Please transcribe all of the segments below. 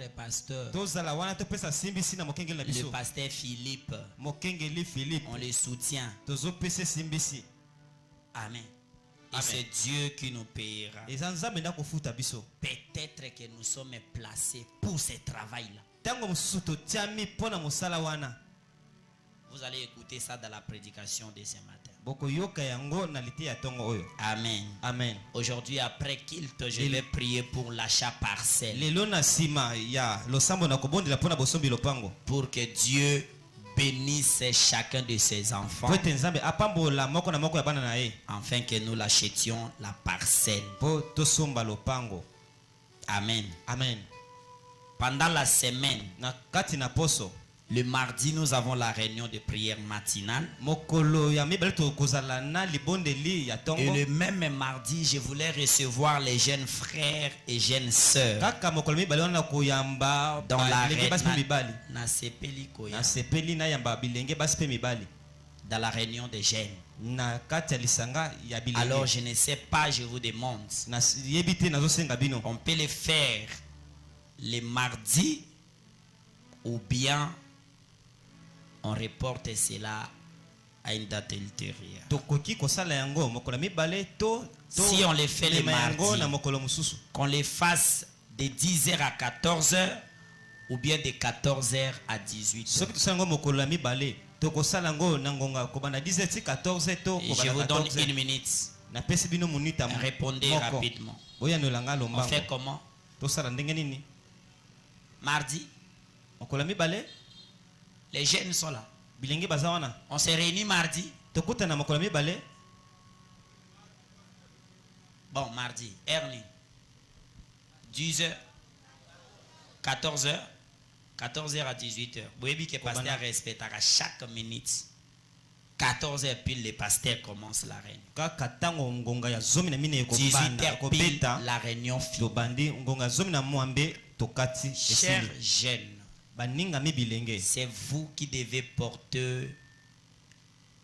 le pasteur. Le pasteur Philippe. On le soutient. Amen. Et c'est Dieu qui nous payera. Peut-être que nous sommes placés pour ce travail-là. Vous allez écouter ça dans la prédication de ce matin. Amen. Amen. Aujourd'hui, après culte, je vais prier pour l'achat parcelle. Pour que Dieu bénisse chacun de ses enfants. Afin que nous l'achetions la parcelle. Amen. Amen. Pendant la semaine, le mardi, nous avons la réunion de prière matinale. Et le même mardi, je voulais recevoir les jeunes frères et jeunes sœurs. Dans la réunion des jeunes. Alors je ne sais pas, je vous demande. On peut le faire les mardis ou bien on reporte cela à une date ultérieure. Si on les fait les mardis, qu'on les fasse de 10h à 14h ou bien de 14h à 18h. Je vous donne une minute. Répondez rapidement. On fait comment? Mardi, les jeunes sont là. On se réunit mardi. Bon, mardi, Ernie. 10h, 14h, 14h à 18h. Vous voyez que le pasteur respectera chaque minute. 14h pile, le pasteur commence la réunion. 18h pile, la réunion finit. Chers jeunes, c'est vous qui devez porter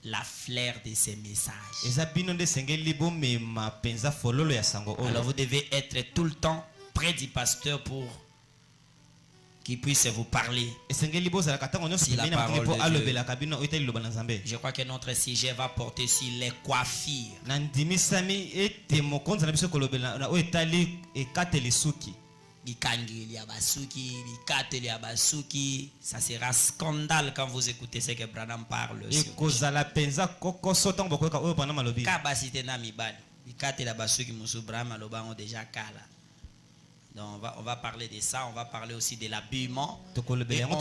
la fleur de ces messages. Alors vous devez être tout le temps près du pasteur pour qu'il puisse vous parler. Si la parole de Dieu. Je crois que notre sujet va porter sur les coiffures. Ça sera scandale quand vous écoutez ce que Branham parle. Donc on va parler de ça, on va parler aussi de l'habillement. On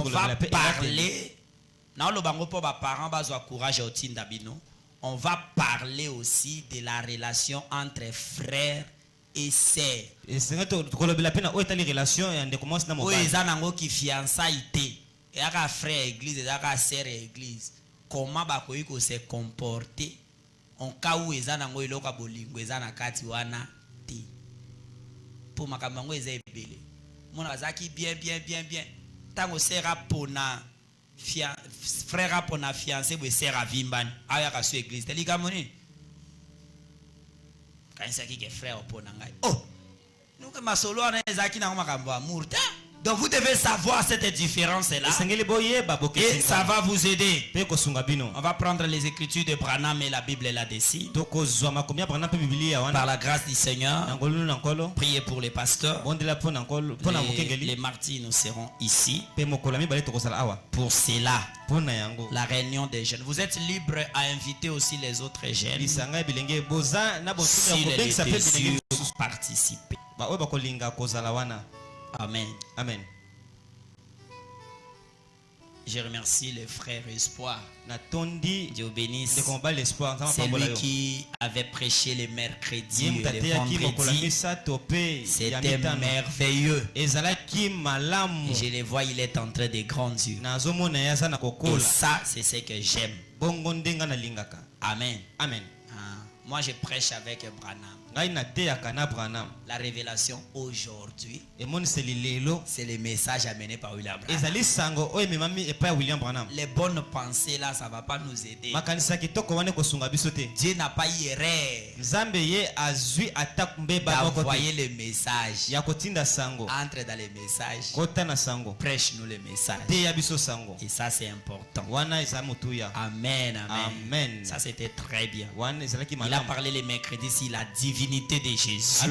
va parler. On va parler aussi de la relation entre frères et sœurs. Qui fiançailles frère église, sœur église. Comment se comporter en cas où ils pour makambango eza ebele mona bazaki bien tango sera pona frère pona fiancé bo sera vimbani aya ka su église telika moni kanisa ki ke frère pona ngai oh nuka masolo na ezaki na makambo amour. Donc vous devez savoir cette différence-là. Et ça va vous aider. On va prendre les écritures de Branham et la Bible là-dessus. Par la grâce du Seigneur. Priez pour les pasteurs. Les martyrs, nous serons ici. Pour cela. La réunion des jeunes. Vous êtes libre à inviter aussi les autres jeunes. Si les désirent participer. Amen. Amen. Je remercie le frère Espoir. Dieu bénisse. C'est lui qui avait prêché le mercredi et le vendredi. C'était merveilleux. Et je le vois, il est en train de grandir. Et ça, c'est ce que j'aime. Amen. Amen. Moi, je prêche avec Branham. La révélation aujourd'hui, c'est le message amené par William Branham. Les bonnes pensées là, ça ne va pas nous aider. Dieu n'a pas eu erreur d'envoyer le message. Entre dans les messages. Prêche-nous le message. Et ça c'est important. Amen, amen. Ça c'était très bien. Il a parlé le mercredi sur la divinité de Jésus.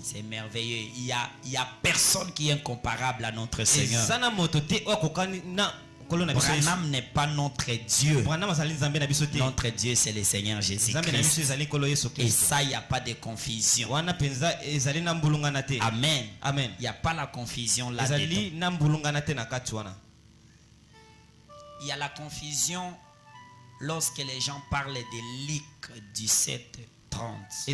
C'est merveilleux. Il y a personne qui est incomparable à notre Seigneur. Branham n'est pas notre Dieu. Notre Dieu c'est le Seigneur Jésus-Christ. Et ça, il n'y a pas de confusion. Amen. Amen. Il n'y a pas la confusion là-dedans. Il y a la confusion lorsque les gens parlent de Luc 17:30.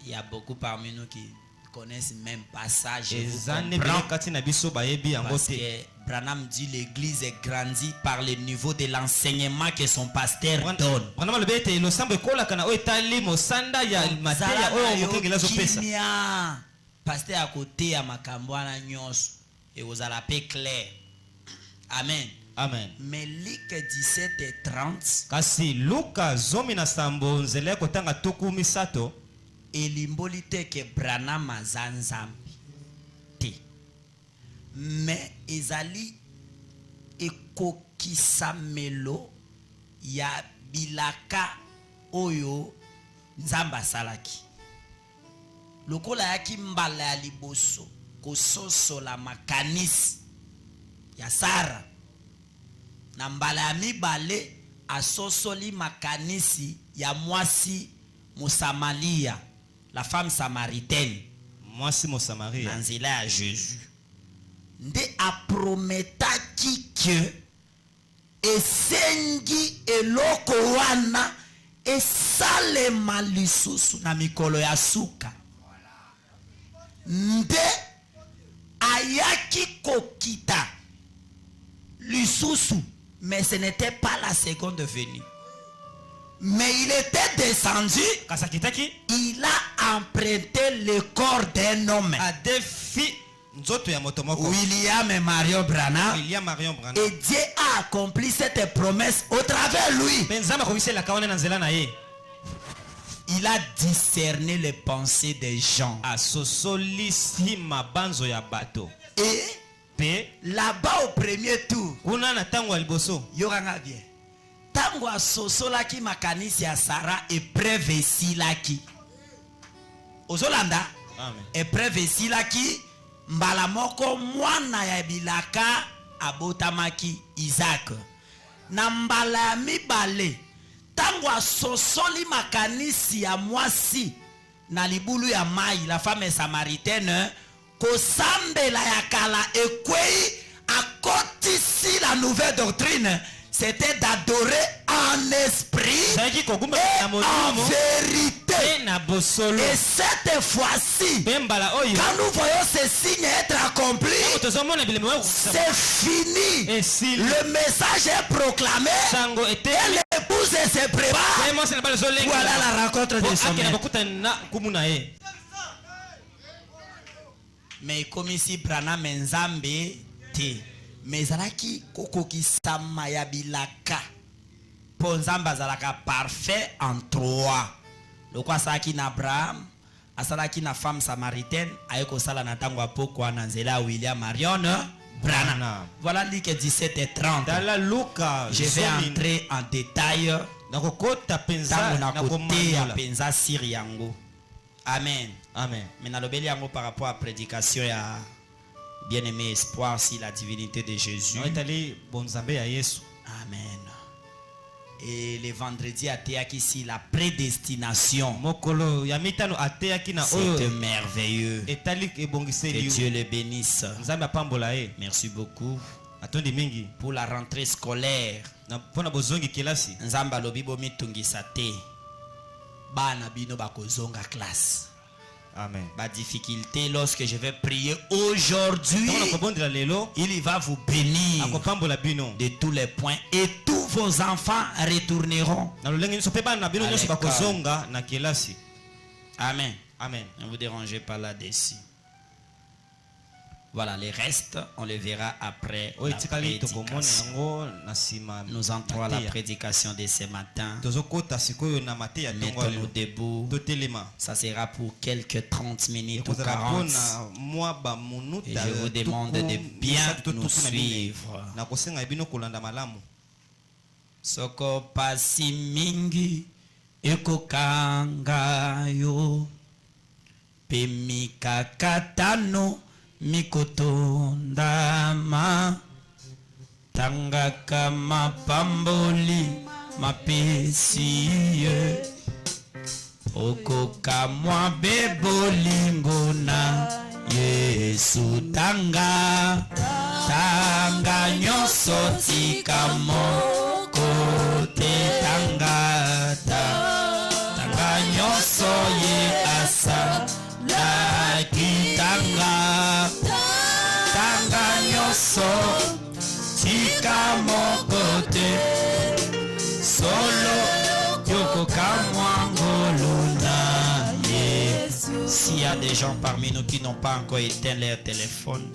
Il y a beaucoup parmi nous qui connaissent même passage. Parce que Branham dit l'église est grandie par le niveau de l'enseignement que son pasteur donne. Pasteur à côté à Makambwana Nyos et aux alapés clair. Amen. Amen. Mais Luc 17:30. Kasi Luka zomi na sambo nzele kotanga tuku misato. Elimbolite ke Branham azanzambi te. Mais ezali ekokisamelo ya bilaka oyo nzamba salaki. Lokola yaki mbala ya liboso kososo la makanisi ya Sara. Na mbala ya mibale asosoli makanisi ya mwasi Mosamalia, la femme samaritaine. Mwasi Mosamaria. Na nzela ya Jésus. Nde aprometaki ke esengi eloko wana esalema lisusu na mikolo ya suka. Nde ayaki kokita lisusu, mais ce n'était pas la seconde venue. Mais il était descendu. Il a emprunté le corps d'un homme. William et Marion Branham. Et Dieu a accompli cette promesse au travers lui. Il a discerné les pensées des gens. Et là-bas au premier tour, yoranga bien. Tango asosolaki makanisi ya Sara épreuve esilaki. Ozolanda? Épreuve esilaki, mbala moko mwana ya bilaka abotamaki Isaac. Na mbala ya mibale, tango asosoli makanisi ya mwasi na libulu ya mai, la femme samaritaine, kosambela ya kala ekwei akotisi la nouvelle doctrine. C'était d'adorer en esprit et en vérité. Et cette fois-ci, quand nous voyons ces signes être accomplis, c'est fini. Le message est proclamé et l'épouse se prépare. Voilà la rencontre de son mari. Mais comme ici Branham Nzambe te, mais alaki kokoki sama ya bilaka po Nzambe azalaka parfait en trois. Loko asalaki na Abraham, asalaki na femme samaritaine, ayeko sala na tango apoko na nzela William Marion Branham. Voilà Luc 17:30. Je vais entrer en détail tango na kote ya penza siri yango. Amen. Amen. Mais nalobeli yango par rapport à la prédication ya bien-aimé espoir si la divinité de Jésus. Amen. Et le vendredi à Théaki ici la prédestination. C'est merveilleux. Que Dieu le bénisse. Merci beaucoup pour la rentrée scolaire. Nzamba lobi bomi tungisa te. Bana bino bakozonga classe. Amen. Ma difficulté, lorsque je vais prier aujourd'hui, il va vous bénir de tous les points et tous vos enfants retourneront. Amen. Amen. Ne vous dérangez pas là-dessus. Voilà, les restes, on les verra après la prédication. Nous entrons à la prédication de ce matin. Mettons-nous debout. Ça sera pour quelques 30 minutes ou 40. Et je vous demande de bien nous suivre. Soko pasi mingi ekokanga yo pemika katano mikoto ndama tangaka mapamboli mapesiye okoka mwa bebolingo na Yesu tanga nyonso tika moko te tanga nyonso ye asa la kitanga nyonso tika moko te solo yoko kamwangolo na Yesu. S'il y a des gens parmi nous qui n'ont pas encore éteint leur téléphone,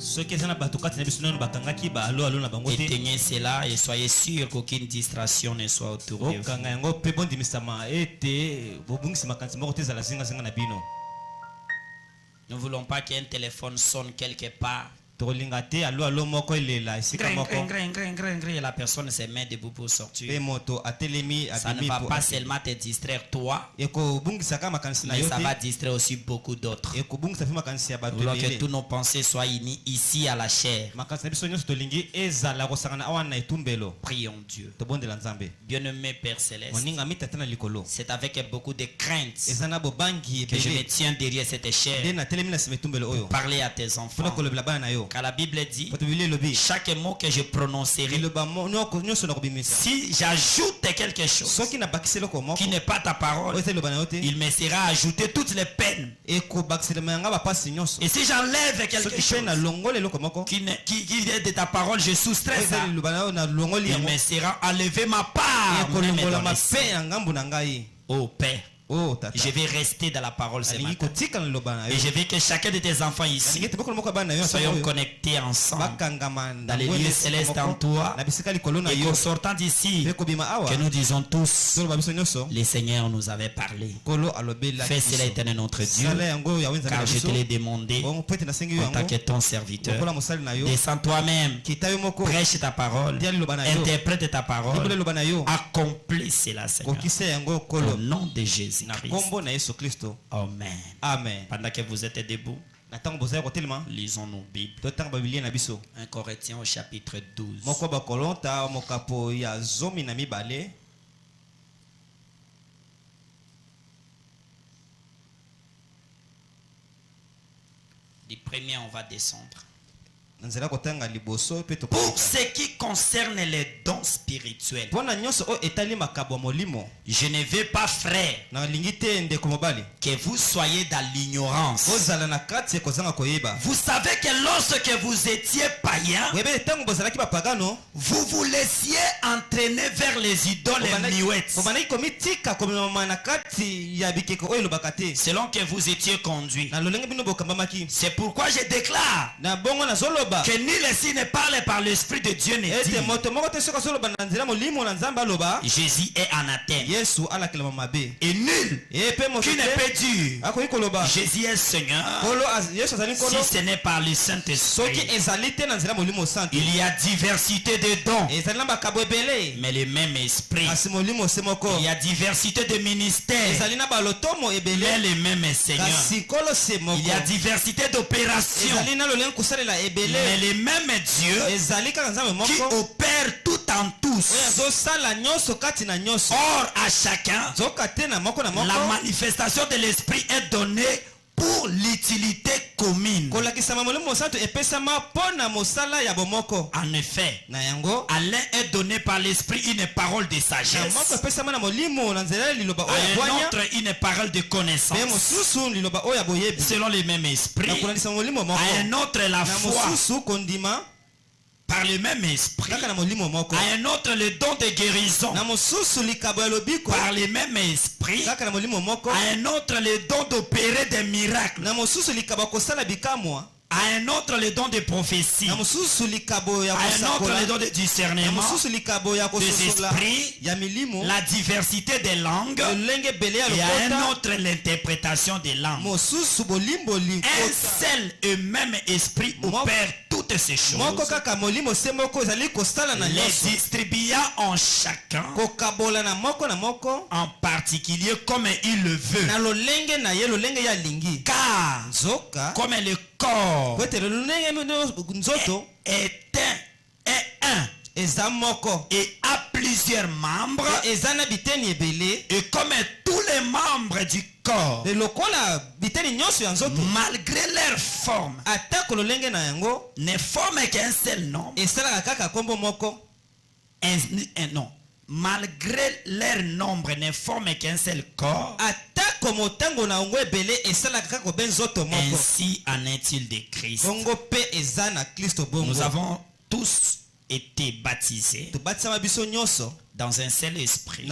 éteignez cela et soyez sûr qu'aucune distraction ne soit autour de vous. Nous ne voulons pas qu'un téléphone sonne quelque part. La personne se met debout pour sortir. Ça ne va pas seulement te distraire toi, mais ça va distraire aussi beaucoup d'autres. Nous voulons que tous nos pensées soient unies ici à la chair. Prions Dieu. Bien-aimé Père Céleste, c'est avec beaucoup de crainte que je me tiens derrière cette chair pour parler à tes enfants. Car la Bible dit, chaque mot que je prononcerai, si j'ajoute quelque chose qui n'est pas ta parole, il me sera ajouté toutes les peines. Et si j'enlève quelque chose qui vient de ta parole, je soustrais ça, il me sera enlevé ma part. Oh Père, je vais rester dans la parole ce matin. Et je veux que chacun de tes enfants ici soyons connectés ensemble dans les lieux célestes en toi. Et qu'en sortant d'ici, que nous disons tous, le Seigneur nous avait parlé. Fais cela, éternel notre Dieu, car je te l'ai demandé en tant que ton serviteur. Descends toi-même, prêche ta parole, interprète ta parole, accomplis cela, Seigneur. Au nom de Jésus. Amen. Amen. Pendant que vous êtes debout, lisons nos Bibles. 1 Corinthiens au chapitre 12. Du premier, on va descendre. Pour ce qui concerne les dons spirituels, je ne veux pas, frère, que vous soyez dans l'ignorance. Vous savez que lorsque vous étiez païen, vous vous laissiez entraîner vers les idoles et muettes, selon que vous étiez conduit. C'est pourquoi je déclare que nul ici ne parle par l'Esprit de Dieu ne dit. Jésus est anathème. Et nul qui ne peut dire Jésus est Seigneur si ce n'est par le Saint-Esprit. Il y a diversité de dons, mais le même esprit. Il y a diversité de ministères, mais le même Seigneur. Il y a diversité d'opérations, mais le même Dieu qui opère tout en tous. Or à chacun, la manifestation de l'esprit est donnée pour l'utilité commune. En effet, à l'un est donné par l'esprit une parole de sagesse, à un autre une parole de connaissance selon les mêmes esprits, à un autre la foi par le même esprit, à un autre le don de guérison par le même esprit, à un autre le don d'opérer des miracles, à un autre le don de prophétie, à un autre le don de discernement des esprits, la diversité des langues, et à un autre l'interprétation des langues. Un seul et même esprit opère toutes ces choses, les distribuant en chacun en particulier comme il le veut, car comme le corps est un et a plusieurs membres, et comme tous les membres du corps, malgré leur forme, ne forment qu'un seul nombre, non, malgré leur nombre ne forment qu'un seul corps, ainsi en est-il de Christ. Nous avons tous été baptisés dans un seul esprit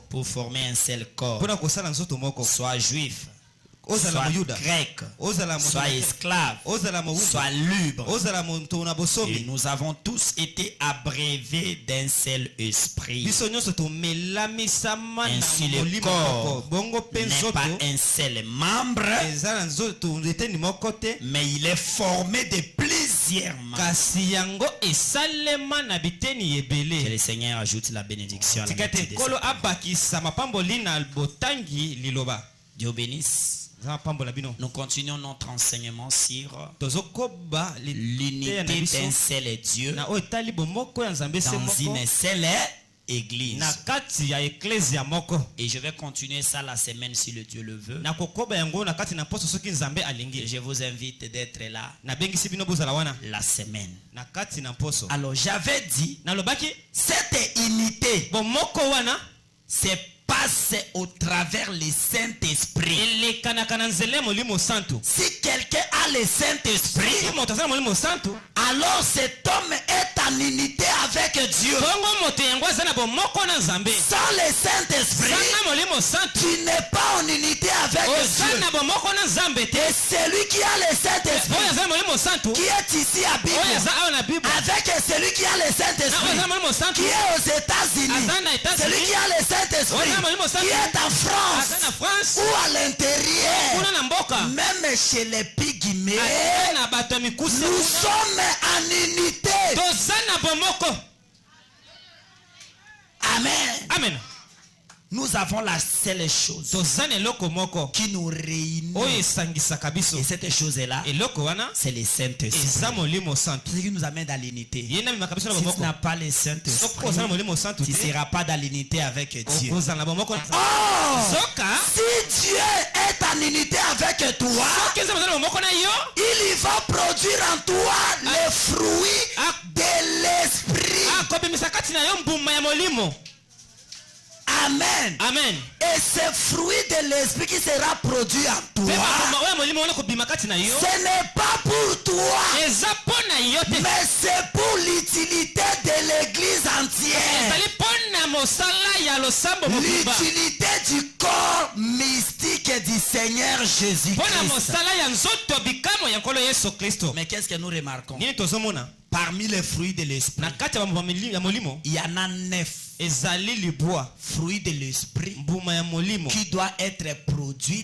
pour former un seul corps, soit juif, soit grec, soit esclave, soit libre. Et nous avons tous été abreuvés d'un seul esprit. Ainsi le corps n'est pas un seul membre, mais il est formé de plusieurs membres. Que le Seigneur ajoute la bénédiction à la lecture de Dieu bénisse. Nous continuons notre enseignement sur l'unité d'un seul Dieu dans une seule église. Et je vais continuer ça la semaine si le Dieu le veut. Et je vous invite d'être là la semaine. Alors j'avais dit, cette unité passe au travers le Saint-Esprit. Si quelqu'un a le Saint-Esprit, alors cet homme est en unité avec Dieu. Sans le Saint-Esprit, tu n'es pas en unité avec Dieu. Et celui qui a le Saint-Esprit, qui est ici à Bible, avec celui qui a le Saint-Esprit, qui est aux États-Unis, celui qui a le Saint-Esprit, qui est en France ou à l'intérieur, même chez les pygmées, nous sommes en unité. Amen. Amen. Nous avons la seule chose qui nous réunit. Et cette chose-là, c'est le Saint-Esprit. Ce qui nous amène dans l'unité. Si tu n'as pas le Saint-Esprit, tu ne seras pas dans l'unité avec Dieu. Oh, si Dieu est en unité avec toi, il va produire en toi les fruits de l'Esprit. Amen. Amen. Et ce fruit de l'esprit qui sera produit en toi, ce n'est pas pour toi, mais c'est pour l'utilité de l'église entière. L'utilité du corps mystique du Seigneur Jésus-Christ. Mais qu'est-ce que nous remarquons? Parmi les fruits de l'esprit, il y en a 9 fruits de l'esprit qui doivent être produits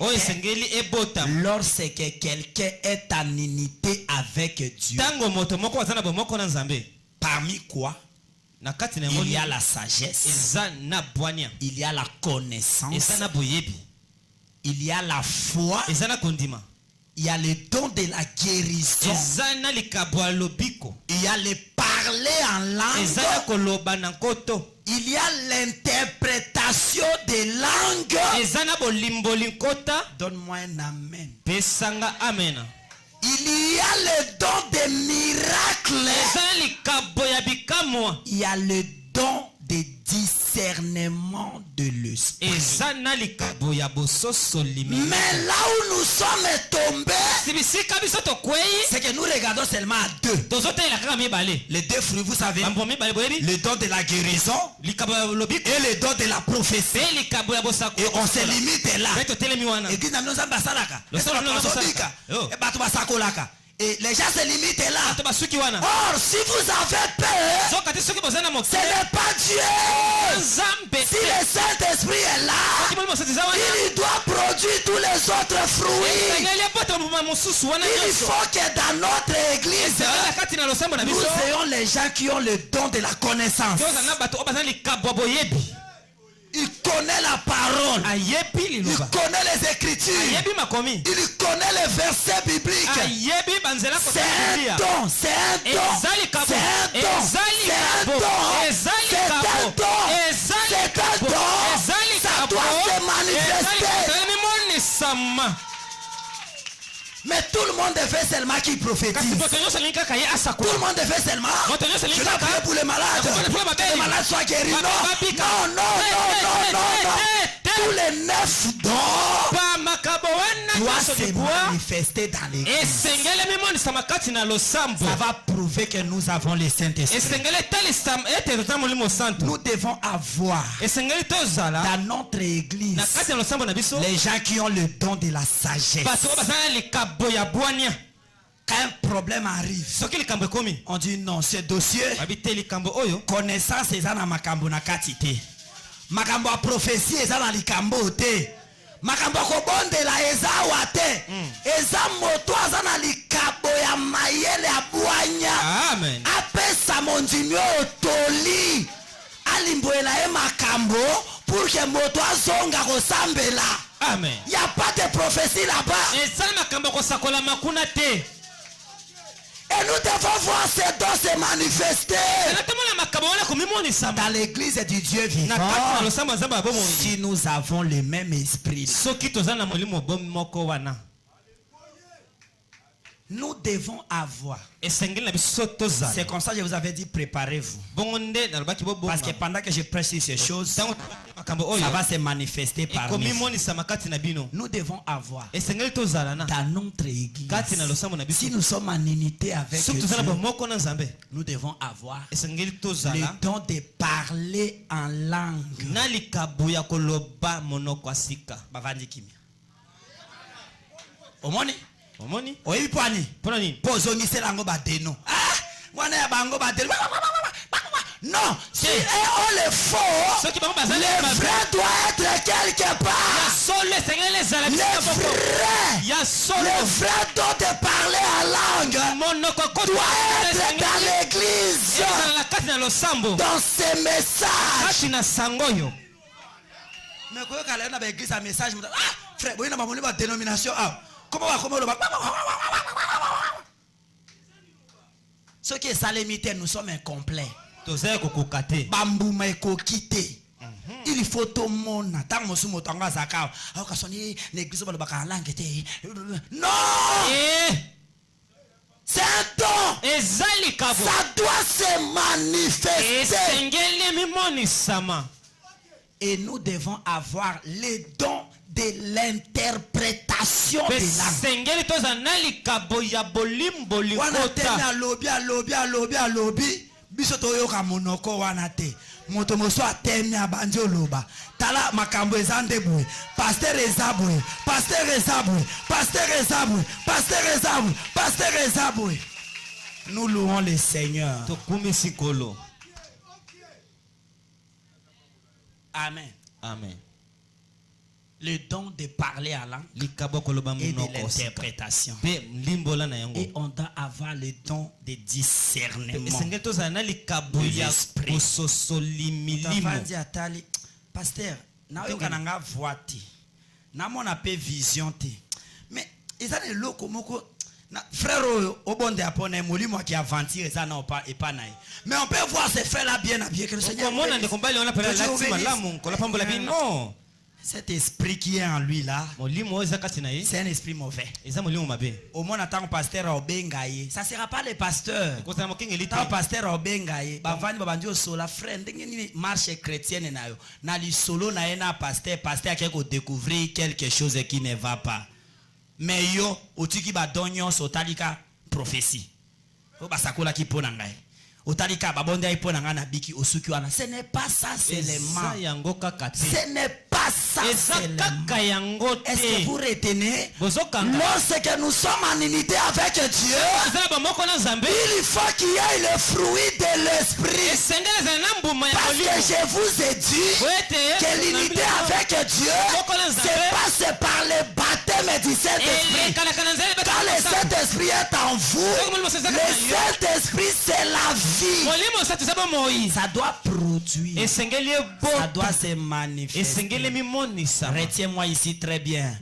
lorsque quelqu'un est en unité avec Dieu. Parmi quoi? Il y a la sagesse, il y a la connaissance, il y a la foi, Il y a le don de la guérison. Il y a le parler en langue. Il y a l'interprétation des langues. Donne-moi un amen. Il y a le don des miracles. Il y a le don de discernement de l'esprit. Mais là où nous sommes tombés, c'est que nous regardons seulement à deux. Les deux fruits, vous savez, le don de la guérison et le don de la prophétie. Et on se limite là. Et les gens se limitent là. Or, si vous avez peur, ce n'est pas Dieu. Si le Saint-Esprit est là, il doit produire tous les autres fruits. Il faut que dans notre église, nous ayons les gens qui ont le don de la connaissance. Il connaît la parole. Il connaît les écritures. Il connaît les versets bibliques. C'est un don. C'est un don. C'est un don. C'est un don. C'est un don. Ça doit se manifester. Mais tout le monde fait seulement qui prophétise. Tout le monde fait seulement. Je dois prier pour les malades. Que les malades soient guéris. Non. Tous les 9 dons doivent se manifester dans l'église. Ça va prouver que nous avons le Saint-Esprit. Nous devons avoir dans notre église les gens qui ont le don de la sagesse. Quand un problème arrive, on dit non, ce dossier, connaissance est dans makambo na katite. Makambo a prophétie est dans likambo te. Makambo kobonde la eza wate. Eza moto azana likabo ya mayele abwanya. Amen. Apesa mondimyo otoli. Alimboela e makambo pour que moto azonga kosambela. Amen. Il n'y a pas de prophétie là-bas. Et nous devons voir ces dons se manifester dans l'église du Dieu vivant. Si nous avons le même esprit, nous devons avoir. C'est comme ça que je vous avais dit, préparez-vous. Parce que pendant que je prêche ces choses, ça va se manifester parmi vous. Nous devons avoir dans notre église, si nous sommes en unité avec Dieu, nous devons avoir le don de parler en langue. Omoni? Oui, Pwani. Pwani. Pozoni c'est lango badeno. Ah, wana ya bango badeno. Non, si on le faux, le vrai doit être quelque part. Le vrai don de parler en langue doit être dans l'église. Dans ces messages. Mais quand on a l'église un message, ah, frère, vous avez une dénomination. Comment ce qui est salémité, nous sommes incomplets. Bambouma et kokité. Il faut tout le monde. Non! C'est un don. Ça doit se manifester. Et nous devons avoir les dons de l'interprétation de l'âme. Bisoto yoka monoko wanate. Moto moso atemi abandi oloba. Tala makambo ezande bwe. Pasteur ezabwe. Pasteur ezabwe. Pasteur ezabwe. Pasteur ezabwe. Pasteur ezabwe. Nous louons le Seigneur. Amen. Amen. Le don de parler à langue et de l'interprétation. Et on doit avoir le don de discernement. Pasteur, na yo kananga voiti. Na mon appel vision te. Mais eza na eloko moko na frère obonde apone molimo qui aventure ça non pas et pas naï. Mais on peut voir ces frères là bien habillés que le Seigneur. Comment on combat on appelle la malamu ko la pambola bino. Cet esprit qui est en lui là, c'est un esprit mauvais. Au moins, en tant que pasteur Obengaye, ça ne sera pas le pasteur. Tant que pasteur Obengaye, la frère, marche chrétienne, na li solo na ena pasteur qui a découvert quelque chose qui ne va pas. Mais yo, otiki ba donyon sotalika prophétie. O basakola ki ponangai. Otalika babonde ay ponanga na biki osuki wana. Ce n'est pas ça seulement. Ce n'est pas ça seulement. Est-ce que vous retenez? Lorsque nous sommes en unité avec Dieu, il faut qu'il y ait le fruit de l'esprit. Parce que je vous ai dit que l'unité avec Dieu se passe par le baptême du Saint-Esprit. Quand le Saint-Esprit est en vous, le Saint-Esprit c'est la vie. Ça doit produire. Ça doit se manifester. Retiens-moi ici très bien.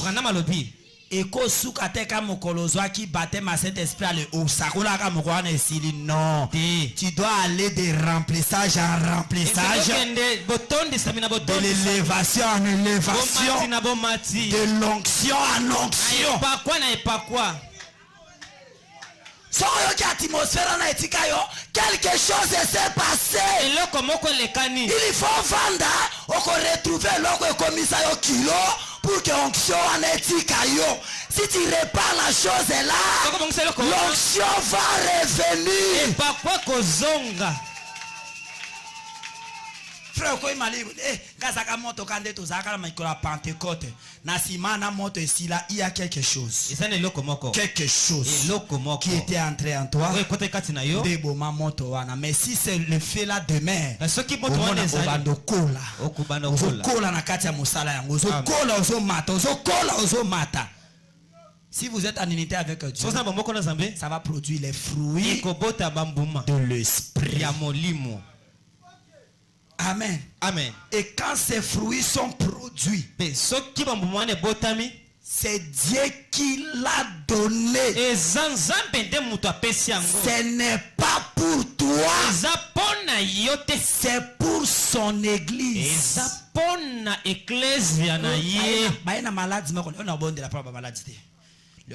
Branham dit. Et ko sukateka mokolozwa qui battait ma Saint-Esprit à le sakola ka mokwana esili non. Tu dois aller de remplissage en remplissage. De l'élévation en élévation. De l'onction en onction. Quelque chose s'est passé. Il faut vendre ou retrouver l'autre commissaire kilo pour que l'onction en éthique. Si tu répares la chose là, l'onction va revenir. Frère, quoi mali kazaka moto kande to zaka na mikola Pentecôte na simana moto ici là il y a quelque chose. Quelque chose qui était entré en toi. Deboma moto wana. Mais si c'est le fait là demain, kola na kati ya musala yango. Kola mata. Si vous êtes en unité avec Dieu, ça va produire les fruits de l'esprit. Amen. Amen. Et quand ces fruits sont produits, c'est Dieu qui l'a donné. Ce n'est pas pour toi. C'est pour son église.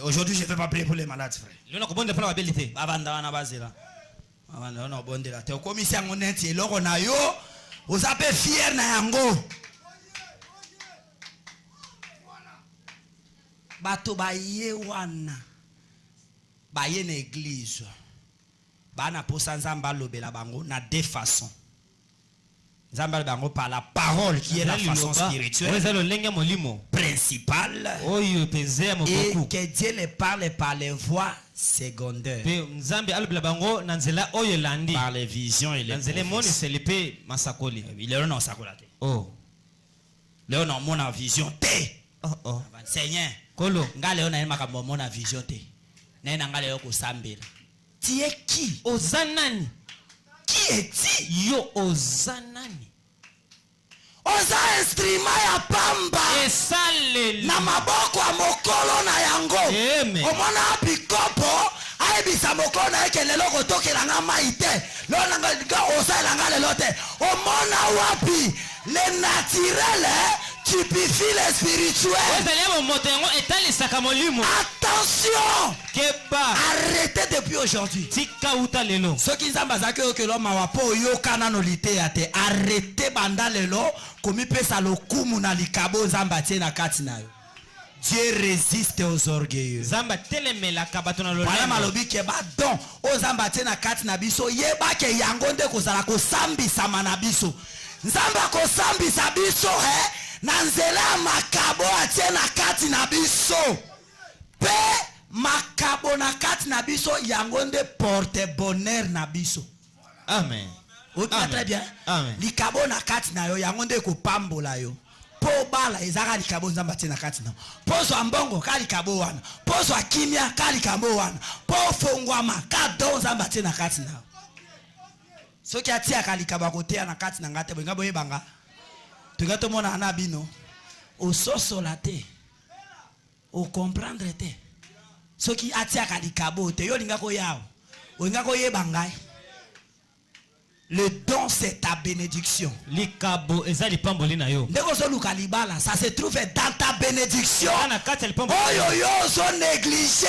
Aujourd'hui, je ne vais pas prier pour les malades, frère. Vous avez fier na yango. Bato baye wana. Baye na église. Bana posa nzamba lobela bango na deux façons. Nzamba bango par la parole qui est la façon spirituelle principale. Et que Dieu les parle par les voies secondaires. Par les visions et les prophéties. Il est non sakolate. Oh. Léon non mon vision té. Oh. Seigneur. Kolo. Ngale ona ema kamba mon vision té. Nena ngale yoko sambela. Tu es qui? Ozanani. Qui es-tu? Yo ozanani. Oza instrument ya pamba. Na maboko ya mokolo na yango. Omona bikopo. Aibisa mokolo na yeke lelo kotokela nga maite. Lona nga oza elanga lelo te. Omona wapi. Le naturel typifie le spirituel. Attention. Arrêtez depuis aujourd'hui. Ceux qui s'embazent que l'homme a pas eu canano lité à te. Arrêtez banda lelo. Comme il peut s'alokumu na likabo zambati na katina yo. Dieu résiste aux orgueilleux. Zamba telemela kabato na lolo. Wala malobi ke ba don o zambati na katina biso yeba ke yangonde kozala ko sambi sama na biso. Nzamba ko sambi sa biso na nzela makabo atie na katina biso. Pe makabo na katina biso yangonde porte bonheur na biso. Amen. Très bien. Likabo na kati na yo yangonde ko pambola yo. Po bala ezaka likabo nzamba tina kati na. Pozo ambongo ka likabo wana. Pozo akimia ka likabo wana. Po fongwama ka don nzamba tina kati na. Soki atia ka likabo kote na kati na ngate bo ngabo yebanga. Tugato mona na bino. Ososo la te. O comprendre te. Ce qui attire à likabo te yo linga ko yao. O linga ko ye bangai. Le don c'est ta bénédiction. Likabo eza lipamboli na yo. Ndeko so luka libala, ça se trouve dans ta bénédiction. Ana kati lipamboli. Oh yo yo so négligé.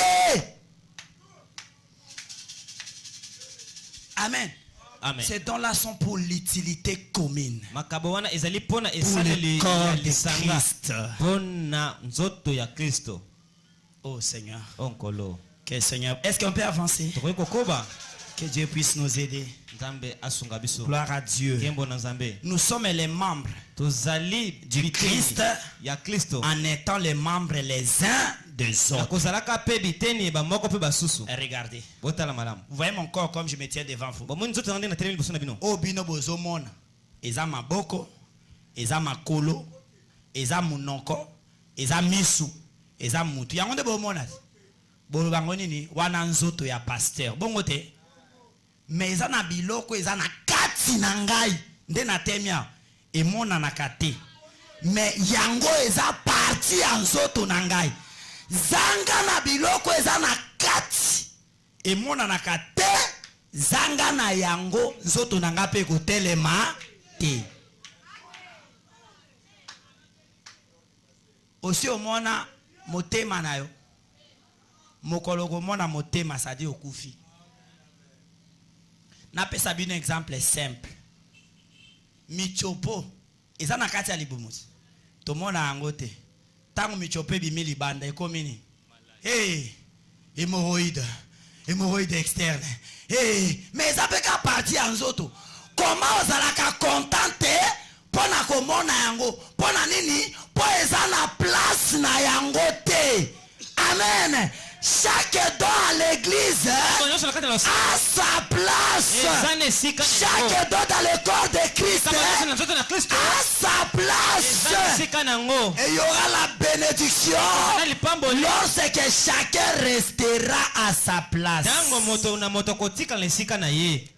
Amen. Amen. Ces dons-là sont pour l'utilité commune. Makabo wana ezali pona Pour esaleli le corps de lisanga. Christ. Pona nzoto ya Kristo. Oh Seigneur. Onkolo. Que Seigneur. Est-ce qu'on peut avancer? Tokoki kokoba. Que Dieu puisse nous aider. Nzambe asunga biso. Gloire à Dieu. Kembo na Nzambe. Nous sommes les membres Tozali du Christ ya Kristo. en étant les membres les uns des autres. Kozalaka pe biteni ba moko pe basusu. Regardez. Botala malamu. Vous voyez mon corps comme je me tiens devant vous. Bomoni nzoto ngande na telemi biso na bino. Obino bozomona. Eza maboko, eza makolo, eza munoko, eza misu, eza mutu. Yango nde bomona. Bolo bango nini wana nzoto ya pasteur. Bongo te. Mais eza na biloko eza na kati na ngai. Nde na temia emona na kate. Mais yango eza parti ya nzoto na ngai. Zanga na biloko eza na kati. Emona na kate. Zanga na yango nzoto na nga pe kotelema te. Aussi omona motema na yo. Mokolo komona motema ça dit okufi. Na pesa bino exemple simple. Michopo eza na kati ya libumuti. Tomona yango te. Tango michopo bimi libanda ekomi ni. Hémorroïde externe. Mais ça peut qu'à partir en zoto. Comment vous allez contenter pour na komona yango, pour na nini, pour eza na place na yango te. Amen. Chaque don à l'église a sa place. Chaque don dans le corps de Christ a sa place. Et il y aura la bénédiction lorsque chacun restera à sa place.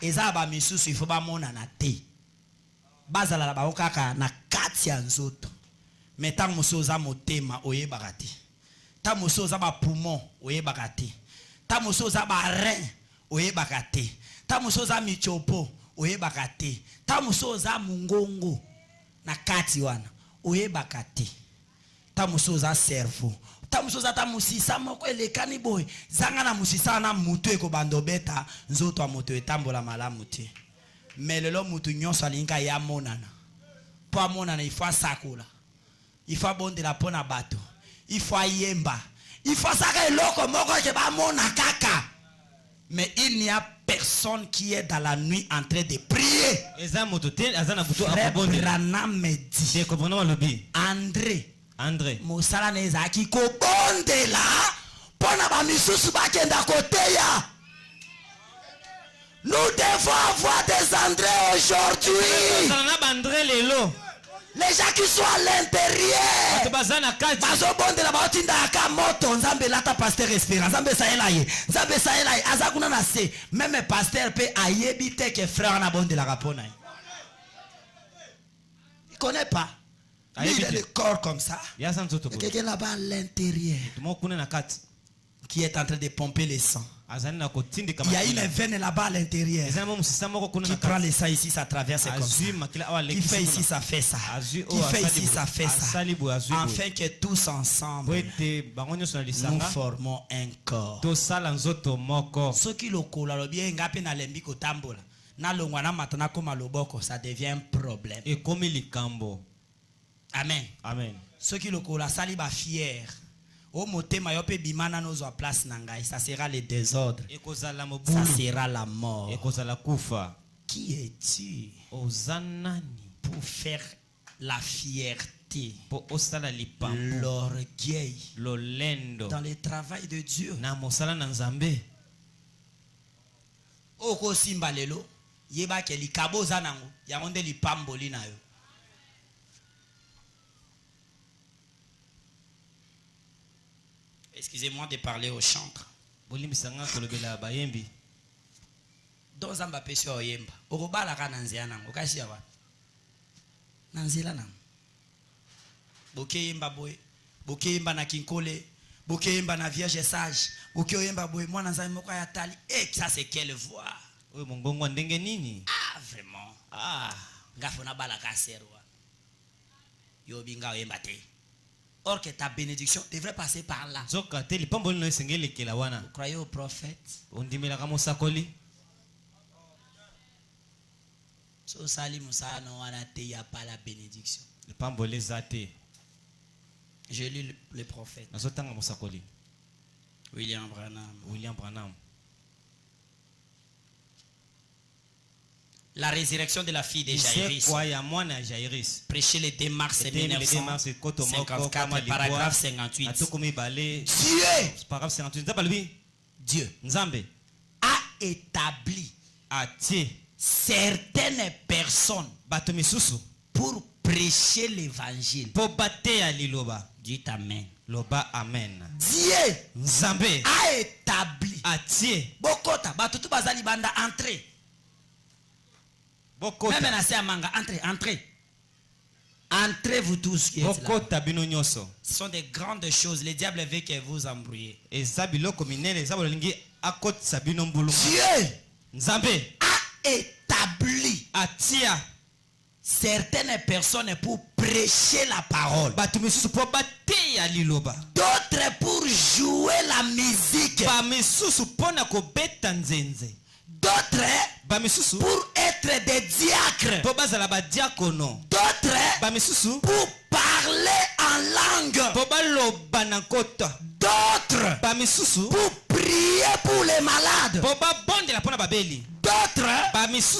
Eza ba misusu il faut ba mona na te. Bazala la ba okaka na kati ya nzoto. Metang musoza motema oyebaka te. Ta musoza ba poumon oyebaka te. Ta musoza ba rein oyebaka te. Ta musoza michopo oyebaka te. Ta musoza mungongo na kati wana oyebaka te. Ta musoza cerveau. Ta musoza ta musisa moko elekani boy. Zanga na musisa na mutu eko bandobeta nzoto a moto etambola malamu te. Mais lelo mutu nyonso alinga ya monana. Po monana il faut sakola. Il faut bonde la pona bato. Il faut yemba. Il faut saka eloko moko ke ba mona kaka. Mais il n'y a personne qui est dans la nuit en train de prier. Frère Branham me dit. André. Mosala neza ki ko bonde la pona ba misusu ba kenda koteya. Nous devons avoir des André aujourd'hui. Les gens qui sont à l'intérieur. Bazo bonde la baotinda aka moto nzambe lata pasteur espérance. Nzambe saelaye. Nzambe saelaye azakuna na se. Même pasteur pe ayebi te que frère na bonde la rapona. Il connaît pas. Il a le corps comme ça. Quelqu'un là-bas à l'intérieur qui est en train de pomper le sang. Il y a une veine là-bas à l'intérieur qui prend le sang ici, ça traverse comme ça. Qui fait ici, ça fait ça. Qui fait ici, ça fait ça. Afin que tous ensemble, nous formons un corps. Ce qui le colle, le bien, ngapi na lembi kotambola. Na longwana matana koma loboko, ça devient un problème. Amen. Amen. Ce qui le colle, sali ba fier. Au motema yope bimana nozo a place nangai, ça sera le désordre. Ça sera la mort. Qui es-tu pour faire la fierté, l'orgueil dans le travail de Dieu? Oko simba lelo yeba ke likabo zanango yangonde lipamboli na yo. Excusez-moi de parler au chantre. Dans zamba pesio oyemba. Okobala ka nanzia nango kasi awa. Nanzela nango. Bokeyemba boy. Bokeyemba na kinkole. Bokéyemba na vierge sage. Bokéyemba boy moi na nzambe moko ya tali. Et ça c'est quelle voix? Oyo mongongo ndenge nini? Ah vraiment. Ah, ngafona balaka serwa. Yo binga oyemba te. Or que ta bénédiction devrait passer par là. Zoka te lipamboli no esengeli kela wana. Vous croyez au prophète? Ondimelaka mosakoli. So sali musana wana te y a pas la bénédiction. Lipamboli zate. Je lis le prophète. Nazotanga mosakoli. William Branham. La résurrection de la fille de Jairus. Prêcher le 2 mars 1954, paragraphe 58. Dieu a établi certaines personnes pour prêcher l'évangile. Dites amen. Dieu a établi. Bokota, batutu bazali banda entrer. Même na amanga, entrez. Entrez vous tous qui êtes là. Ce sont des grandes choses. Le diable veut que vous embrouillez. Dieu a établi certaines personnes pour prêcher la parole. D'autres pour jouer la musique. D'autres pour être des diacres. D'autres pour parler en langue. D'autres pour prier pour les malades. D'autres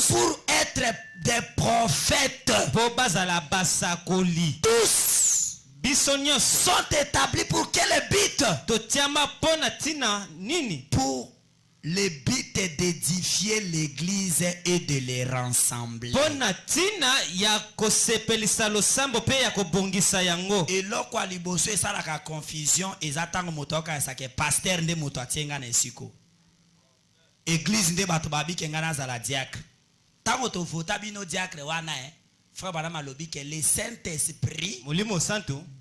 pour être des prophètes. Tous sont établis pour quel but? Pour le but d'édifier l'église et de les rassembler. Et là quoi liboso ça la confusion ezatanga motoka ça que pasteur nde moto atienga na esiko. Église nde bato babi kenga na zala diacre. Tango to vota bino diacre wana frère bana malobi que le Saint-Esprit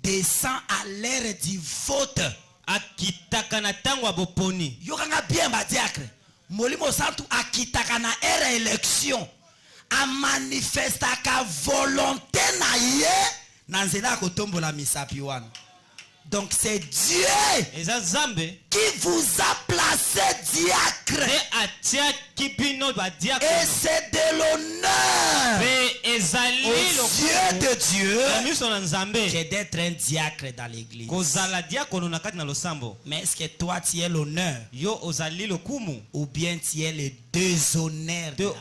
descend à l'ère du vote. Akitaka na tango aboponi. Yokanga bien ba diacre. Molimo santu akitaka na ere élection. A manifestaka volonté na ye na nzela kotombola misapi wana. Donc c'est Dieu qui vous a placé diacre. Et c'est de l'honneur au Dieu de Dieu que d'être un diacre dans l'église. Mais est-ce que toi tu es l'honneur ou bien tu es le déshonneur? Dieu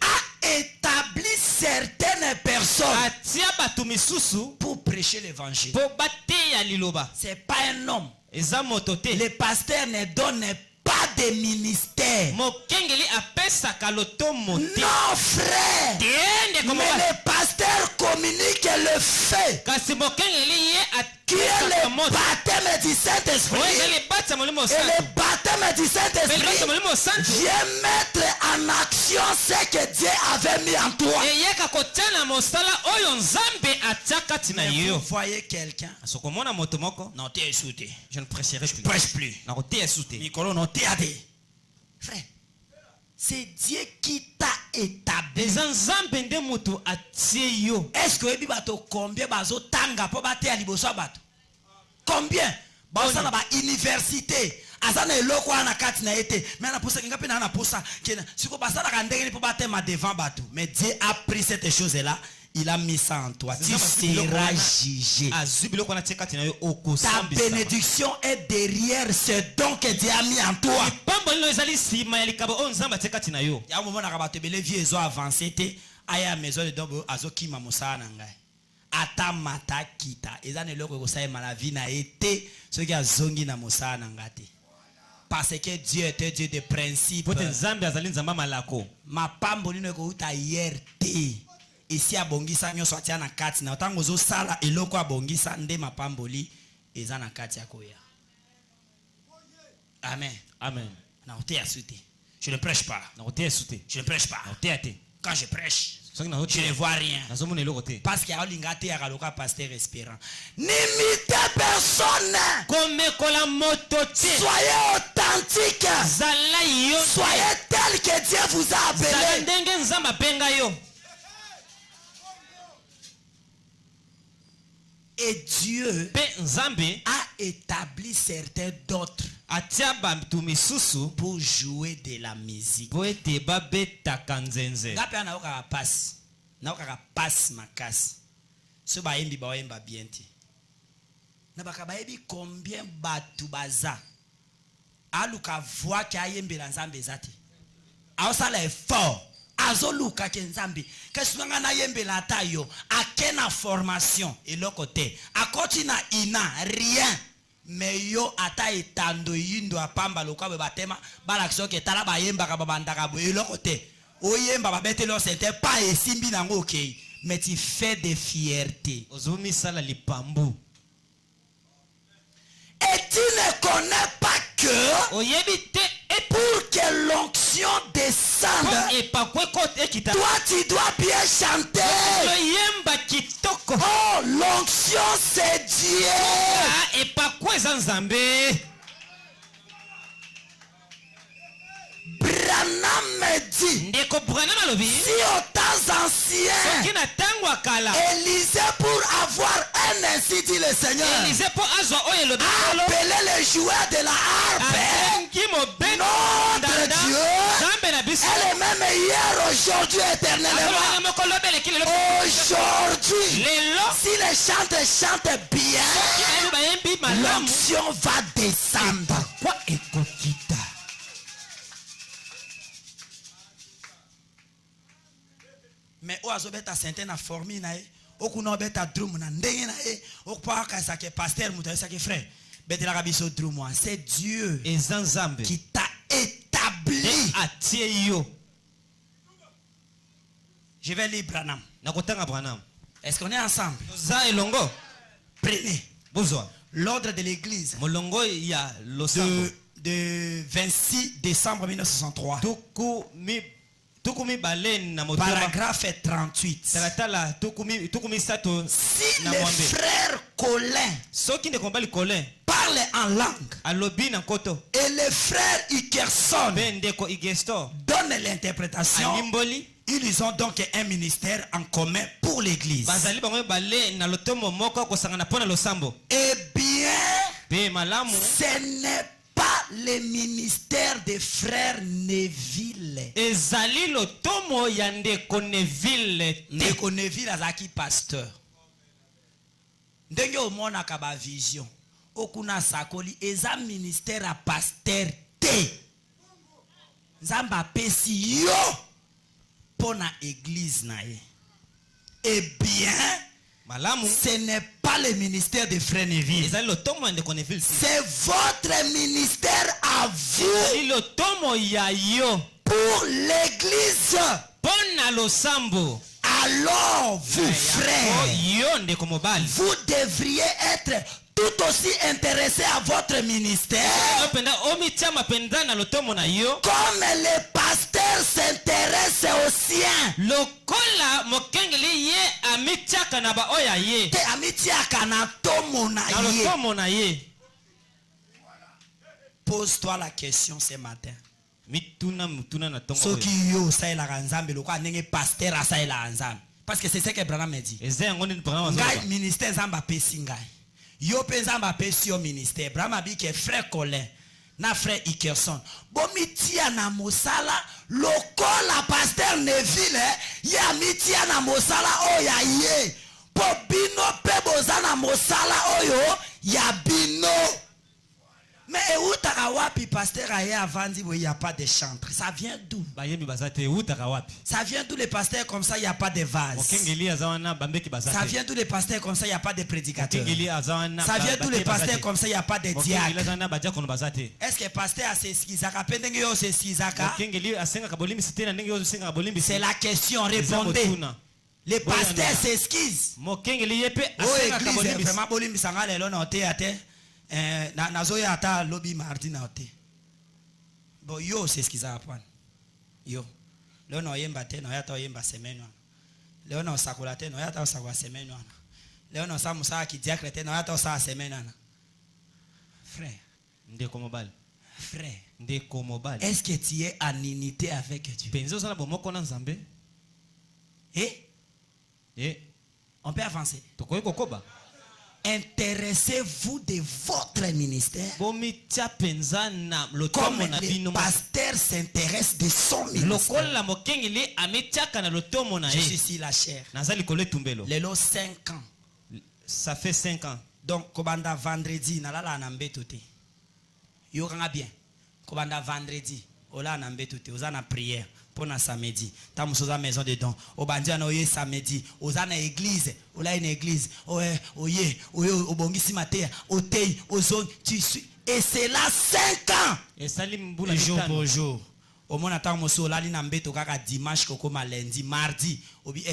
a établi certaines personnes pour prêcher l'évangile. C'est pas un homme. Le pasteur ne donne pas de ministère. Non frère. Mais le pasteur communique le fait. Qui est le baptême du Saint-Esprit. Et le baptême du Saint-Esprit vient mettre en action ce que Dieu avait mis en toi. Mais vous voyez quelqu'un. Non, tu es sauté. Je ne prêcherai plus. Prêche plus. Frère, c'est Dieu qui t'a établi. Est-ce que vous avez combien de tanga pour battre à liboso bato? Combien? Bah ça na ba université. Azana eloko ana kati na été. Mais na posa kinga pe na posa. Siko basa na kandenge pour battre ma devant bato. Mais Dieu a pris cette chose là. Il a mis ça en toi. Tu seras jugé. Ta bénédiction est derrière ce don que Dieu a mis en toi. Il y a un moment où les vieux ont avancé. Aya maison de dobo azoki mamosa nanga. Ata mata kita. Ezane loko ko sa ma vie na été ce qui a zongi na mosa nanga te. Parce que Dieu est un Dieu de principe. Ma pamboli no ko uta hier te. Ici a bongisa nyoso atia na kati na tango zo sala eloko a bongisa nde mapamboli eza na kati ya koya. Amen. Amen. Na ote ya suite. Je ne prêche pas. Na ote ya suite. Je ne prêche pas. Na ote ya te. Quand je prêche, Je ne vois rien. Parce qu'il y a l'ingate à la pasteur espérant. N'imitez personne. Soyez authentique. Soyez tel que Dieu vous a appelé. Et Dieu a établi certains d'autres pour jouer de la musique. Combien batu baza aluka voix ki ayembela nzambe zati aosala effort azoluka ke nzambe kesunga na yembela tayo akena formation elokote akoti na ina rien mais yo ata etando yindo apamba lokwa batema balakso ke tala bayemba ka babandaka bo elokote oyemba babete lo c'était pas esimbi nango okay mais tu fais de fierté ozumi sala lipambu. Et tu ne connais pas que pour que l'onction descende, toi tu dois bien chanter. Oh, l'onction c'est Dieu. Branham me dit, si au temps ancien, Élisée pour avoir un ainsi dit le Seigneur, appelez les joueurs de la harpe, notre Dieu, elle est même hier, aujourd'hui, éternellement. Aujourd'hui, si les chantres chantent bien, l'onction va descendre. Mais o azobeta sente na formi na e okuno beta drum na ndenge na e okpa ka sa ke pasteur muta sa ke frère betela kabiso drum wa c'est Dieu qui t'a établi atie yo. Je vais lire Branham. Nakotanga Branham. Est-ce qu'on est ensemble? Za elongo. Prenez. Besoin. L'ordre de l'église. Molongo ya losambo de 26 décembre 1963. Paragraphe 38. Si le frère Colin parle en langue et le frère Ikerson donne l'interprétation, ils ont donc un ministère en commun pour l'église. Eh bien, ce n'est pas le ministère des frères Neville. Ezali lo tomo yande Neville. Ndeko Neville azaki pasteur. Ndenge omona kaba vision. Okuna sakoli eza ministère a pasteur te. Nzamba pesi yo pona église na ye. Eh bien, ce n'est pas le ministère de Frère Neville. C'est votre ministère à vous. Pour l'église. Alors, vous, frères, vous devriez être tout aussi intéressé à votre ministère comme les pasteurs s'intéressent au sien. Pose-toi la question ce matin. Parce que c'est ce que Branham me dit. Ministère Zamba Pesingai. Yo pezamba pesi au ministère. Branham dit que frère Colin na frère Ikerson bomitia na mosala lokola pasteur Neville ya mitia na mosala oya ye po bino pe bozana mosala oyo ya bino. Mais où t'as wapi pasteur aye avandi il n'y a pas de chantre. Ça vient d'où? Ça vient d'où les pasteurs comme ça il n'y a pas de vase? Ça vient d'où les pasteurs comme ça il n'y a pas de prédicateur? Ça vient d'où les pasteurs comme ça il n'y a pas de diacre? Est-ce que pasteur a s'excusaka? C'est la question, répondez. Les pasteurs s'excusent. Oh église vraiment bolimi sanga lelo na ote nazoya ata lobby mardi na ote. Bon yo c'est ce qu'ils apprennent. Yo. Là no yemba te no yata yemba semaine. Léon Sakola te no ya ta sakwa semaine wana. Léon Samusa qui diacre te no ya ta sa semaine wana. Frère. Ndeko mobile. Frère. Ndeko mobile. Est-ce que tu es en unité avec Dieu? Penzo sana bomoko na Nzambe. On peut avancer. Tokoy kokoba. Intéressez-vous de votre ministère. Comme le pasteur s'intéresse de son ministère. Je suis ici la chair. Lelo 5 ans. Ça fait 5 ans. Donc, kobanda vendredi, nalala nambe tout. Yokanga bien. Kobanda vendredi, ola nambe tout. Ozana prière. Pour na samedi, ta musoza maison de don. Obandia na oye samedi, ozana église, ola une église. Oye, obongisi matea, otei, ozone, tu suis. Et c'est là 5 ans. Et salim boula jour pour jour. Au moins attend muso la li na mbeto kaka dimanche koko lundi, mardi. Obi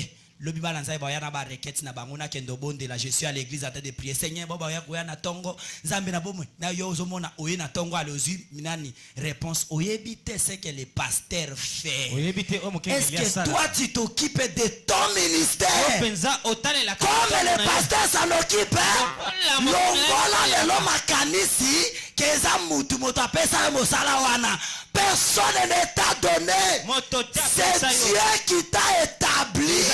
lobi balanza ba yana ba requête na bangona kendo bonde la je suis à l'église en train de prier. Seigneur baba ya koya na tongo, Nzambe na bomwe. Na yo ozomona oye na tongo alozu minani réponse oyebite c'est que le pasteur fait. Est-ce que toi tu t'occupes de ton ministère? Comme le pasteur s'en occupe. Longola lelo makanisi keza mutu moto apesa mosala wana. Personne ne t'a donné. C'est Dieu qui t'a établi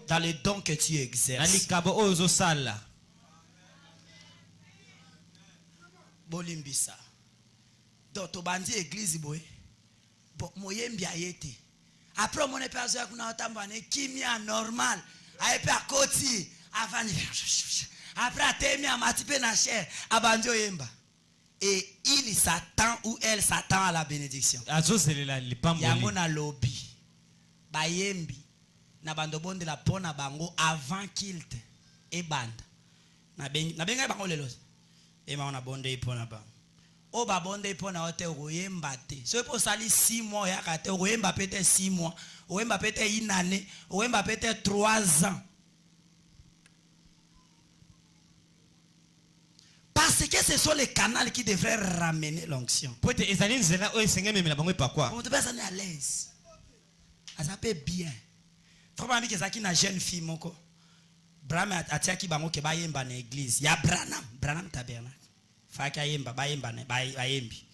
dans les dons que tu exerces. Bolimbisa. Donc, tu bandi église boy. Moyembi ayete. Après, on est perdu à kuna otambane kimia normal. Ayepe à koti. Après, à temi à matipe na chair. Abandi oyemba. Et il s'attend ou elle s'attend à la bénédiction. Yango na lobby. Bayembi. Na bando bonde la pona bango avant qu'il te. E banda. Na benga bango lelos. Et ma on a bonde ipona bango. O ba bonde ipona ote oyemba te. So po sali 6 mois ya kate oyemba peut-être 6 mois. Oyemba peut-être une année. Oyemba peut-être 3 ans. Parce que ce sont les canaux qui devraient ramener l'onction. On te passe à l'aise. Ça peut bien. Faut pas dire que ça qui n'a jeune fille moko. Brahma atia ki bango ke bayemba na église. Ya Branham tabernacle. Fa ka yemba bayemba na bayembi.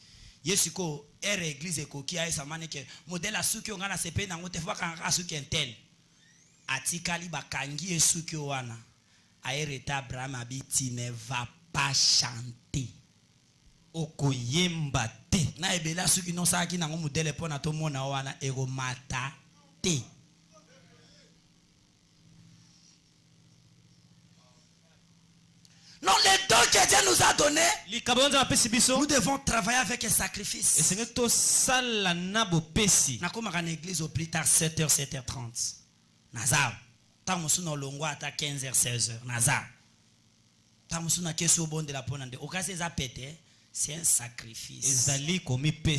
Yesu ko ere église ko ki aisa mane ke modèle asuki ngana sepe na ngote fa kan asuki entel. Atikali bakangi esuki wana. Aereta Brahma biti ne va pas chanter. Okoyemba te. Na ebela suki non sa ki na modèle pona to mona wana ego mata te. Non, les dons que Dieu nous a donnés, nous devons travailler avec un sacrifice. Na koma kan église au plus tard 7h, 7h30. Nazar. Tamusu no longwa ata 15h, 16h. Nazar. Tamusuna keso bon de la ponande. Okase za pété, c'est un sacrifice.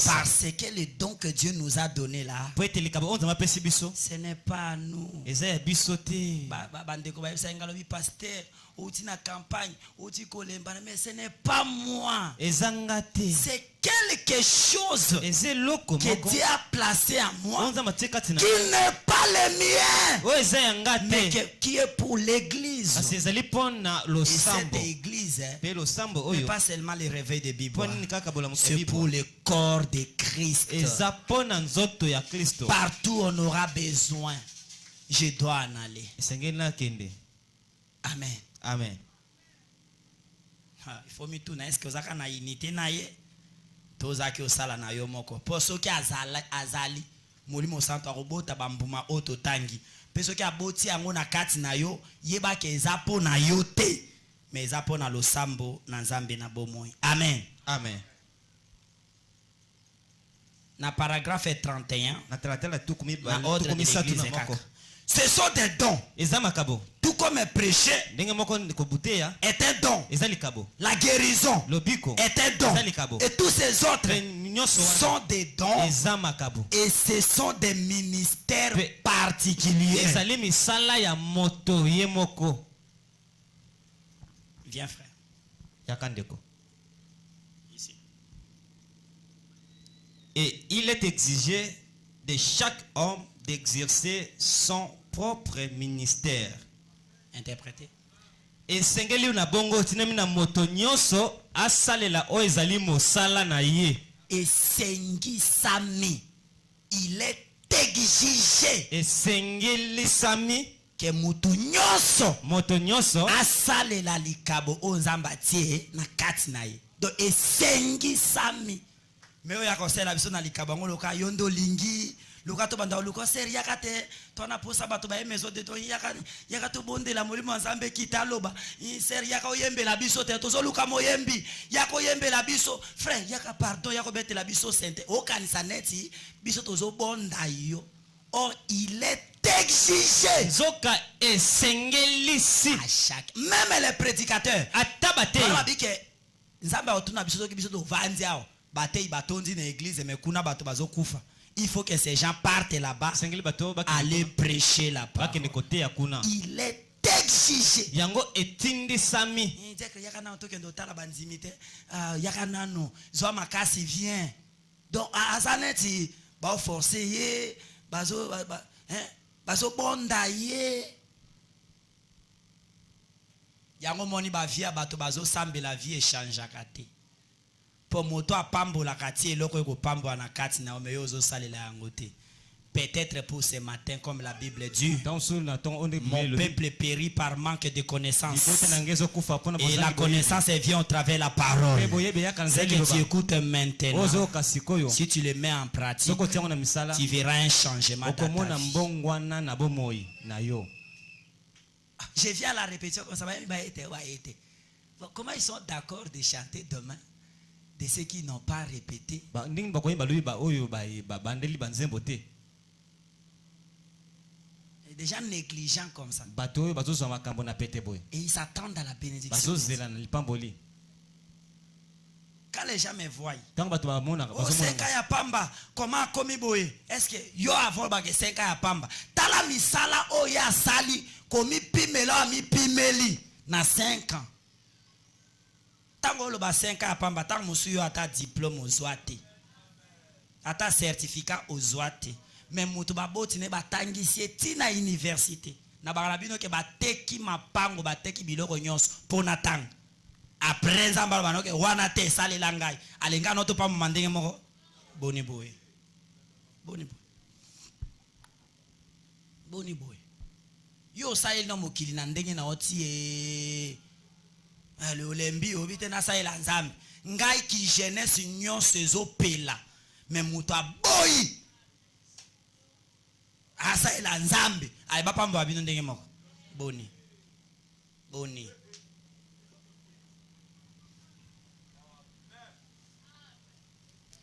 Parce que le don que Dieu nous a donné là, ce n'est pas à nous. Bandeko ba sengalo bi pasteur, outi na campagne, outi kolemba, mais ce n'est pas moi. C'est quelque chose que Dieu a placé en moi, qui n'est pas le mien, mais qui est pour l'église. Et cette église, n'est pas seulement le réveil de Bible, c'est pour le corps de Christ. Partout on aura besoin, je dois en aller. Amen. Amen. Il faut me tourner. Est-ce que vous avez une unité naie? Tozaki osala na yo moko. Poso ki azali. Molimo santo robota bambuma oto tangi. Peso ki aboti yango na kati na yo. Yeba ke ezapo na yo te. Mais ezapo na losambo na Nzambe na bomoi. Amen. Amen. Na paragraphe 31. Na ordre de l'église. Ce sont des dons. Tout comme un prêcher est un don. La guérison est un don. Et tous ces autres sont des dons. Et ce sont des ministères particuliers. Viens frère. Ici. Et il est exigé de chaque homme d'exercer son propre ministère. Interprété. Esengeli na bongo tinemi na moto nyonso asalela o ezali mosala na ye. Esengi sami. Il est exigé. Esengeli sami Que mutu nyonso. moto nyonso Asalela likabo o nzamba tie na kati na ye. Donc esengi sami. Mais oya kosela biso na likabo ngo loka yondo lingi. Luka to banda luka seri yakate tona posa bato ba emezo de to yaka to bondela molimo nzambe kitaloba seri yaka oyembela biso te tozo luka moyembi yako yembela biso frère yaka pardon yako betela biso sente o kanisa neti biso tozo bonda yo. Or il est exigé zoka esengelisi à chaque même les prédicateurs atabate voilà bike nzambe otuna biso to biso to vanzi ao batei batondi na église mais kuna bato bazo kufa. Il faut que ces gens partent là-bas, aller prêcher là-bas. Il est exigé. Yango etindi sami. Yakana to kendo tala banzimite. Yakana no. Zo makasi vient. Donc azaneti ba forcer ye, bazo bonda ye. Yango moni ba via bato bazo sambe la vie échange akate. Pour moto a pambo la kati eloko ko pambo na kati na omeyozo salela yangote. Peut-être pour ce matin comme la Bible dit. Mon peuple périt par manque de connaissance. Et la connaissance vient au travers de la parole. C'est que tu écoutes maintenant. Si tu le mets en pratique, tu verras un changement dans ta vie. Je viens à la répétition comme ça. Comment ils sont d'accord de chanter demain? De ceux qui n'ont pas répété. Des gens négligents comme ça. Et ils s'attendent à la bénédiction. Quand les gens me voient, oh, 5 ans ya pamba, comment komi boye? Est-ce que yo avant bagé 5 ans ya pamba? Tala misala o ya sali, komi pimela mi pimeli na 5 ans. Tango lo ba 5 ans ya pamba, tango musuyo ata diplôme ozwate. Ata certificat ozwate. Mais mutu ba boti ne ba tangisi tina université. Na ba rabino ke ba teki mapango ba teki biloko nyonso pona tang. Après nzamba ba noke wana te sale langai. Alenga no to pa mandenge moko boni boy. Boni boy. Boni boy. Yo sale no mokili na ndenge na oti e ale olembi obite na sale nzambe. Ngai ki jeunesse nyonso ezopela. Mais mutu aboyi. Asa ila nzambe aiba pambo abino ndenge moko boni boni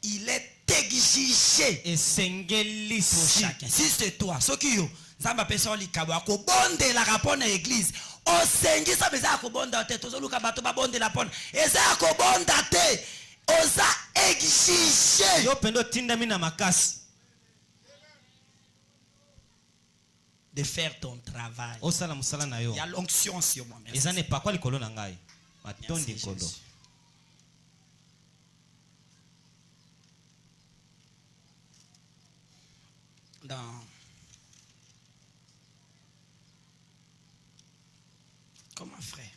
il est exigé et sengeli pour chacun. Si c'est toi ce qui yo nzamba pesa likabo akobonde la rapona église o sengi sa beza akobonda te tozo luka bato ba bonde la pona eza akobonda te oza exigé yo pendo tinda mina makasi de faire ton travail. Il y a l'onction sur moi. Merci. Comment frère?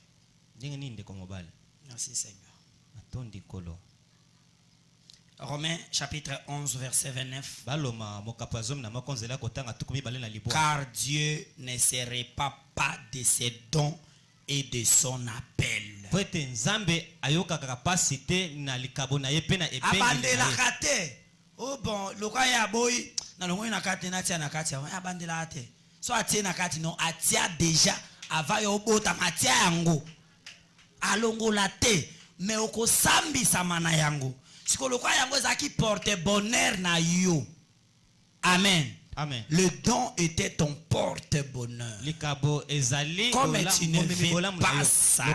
Merci Seigneur. Romains chapitre 11 verset 29. Car Dieu ne se répand pas de ses dons et de son appel. Oh bon, le quoi ya boy, na longo na kati na tia na kati ya bandela ate. So atie na kati no atia déjà avant yo bota matia yango. Alongo la te, mais oko sambi samana yango. Qui porte bonheur na yo. Amen. Amen. Le don était ton porte-bonheur. Comme tu ne fais pas ça,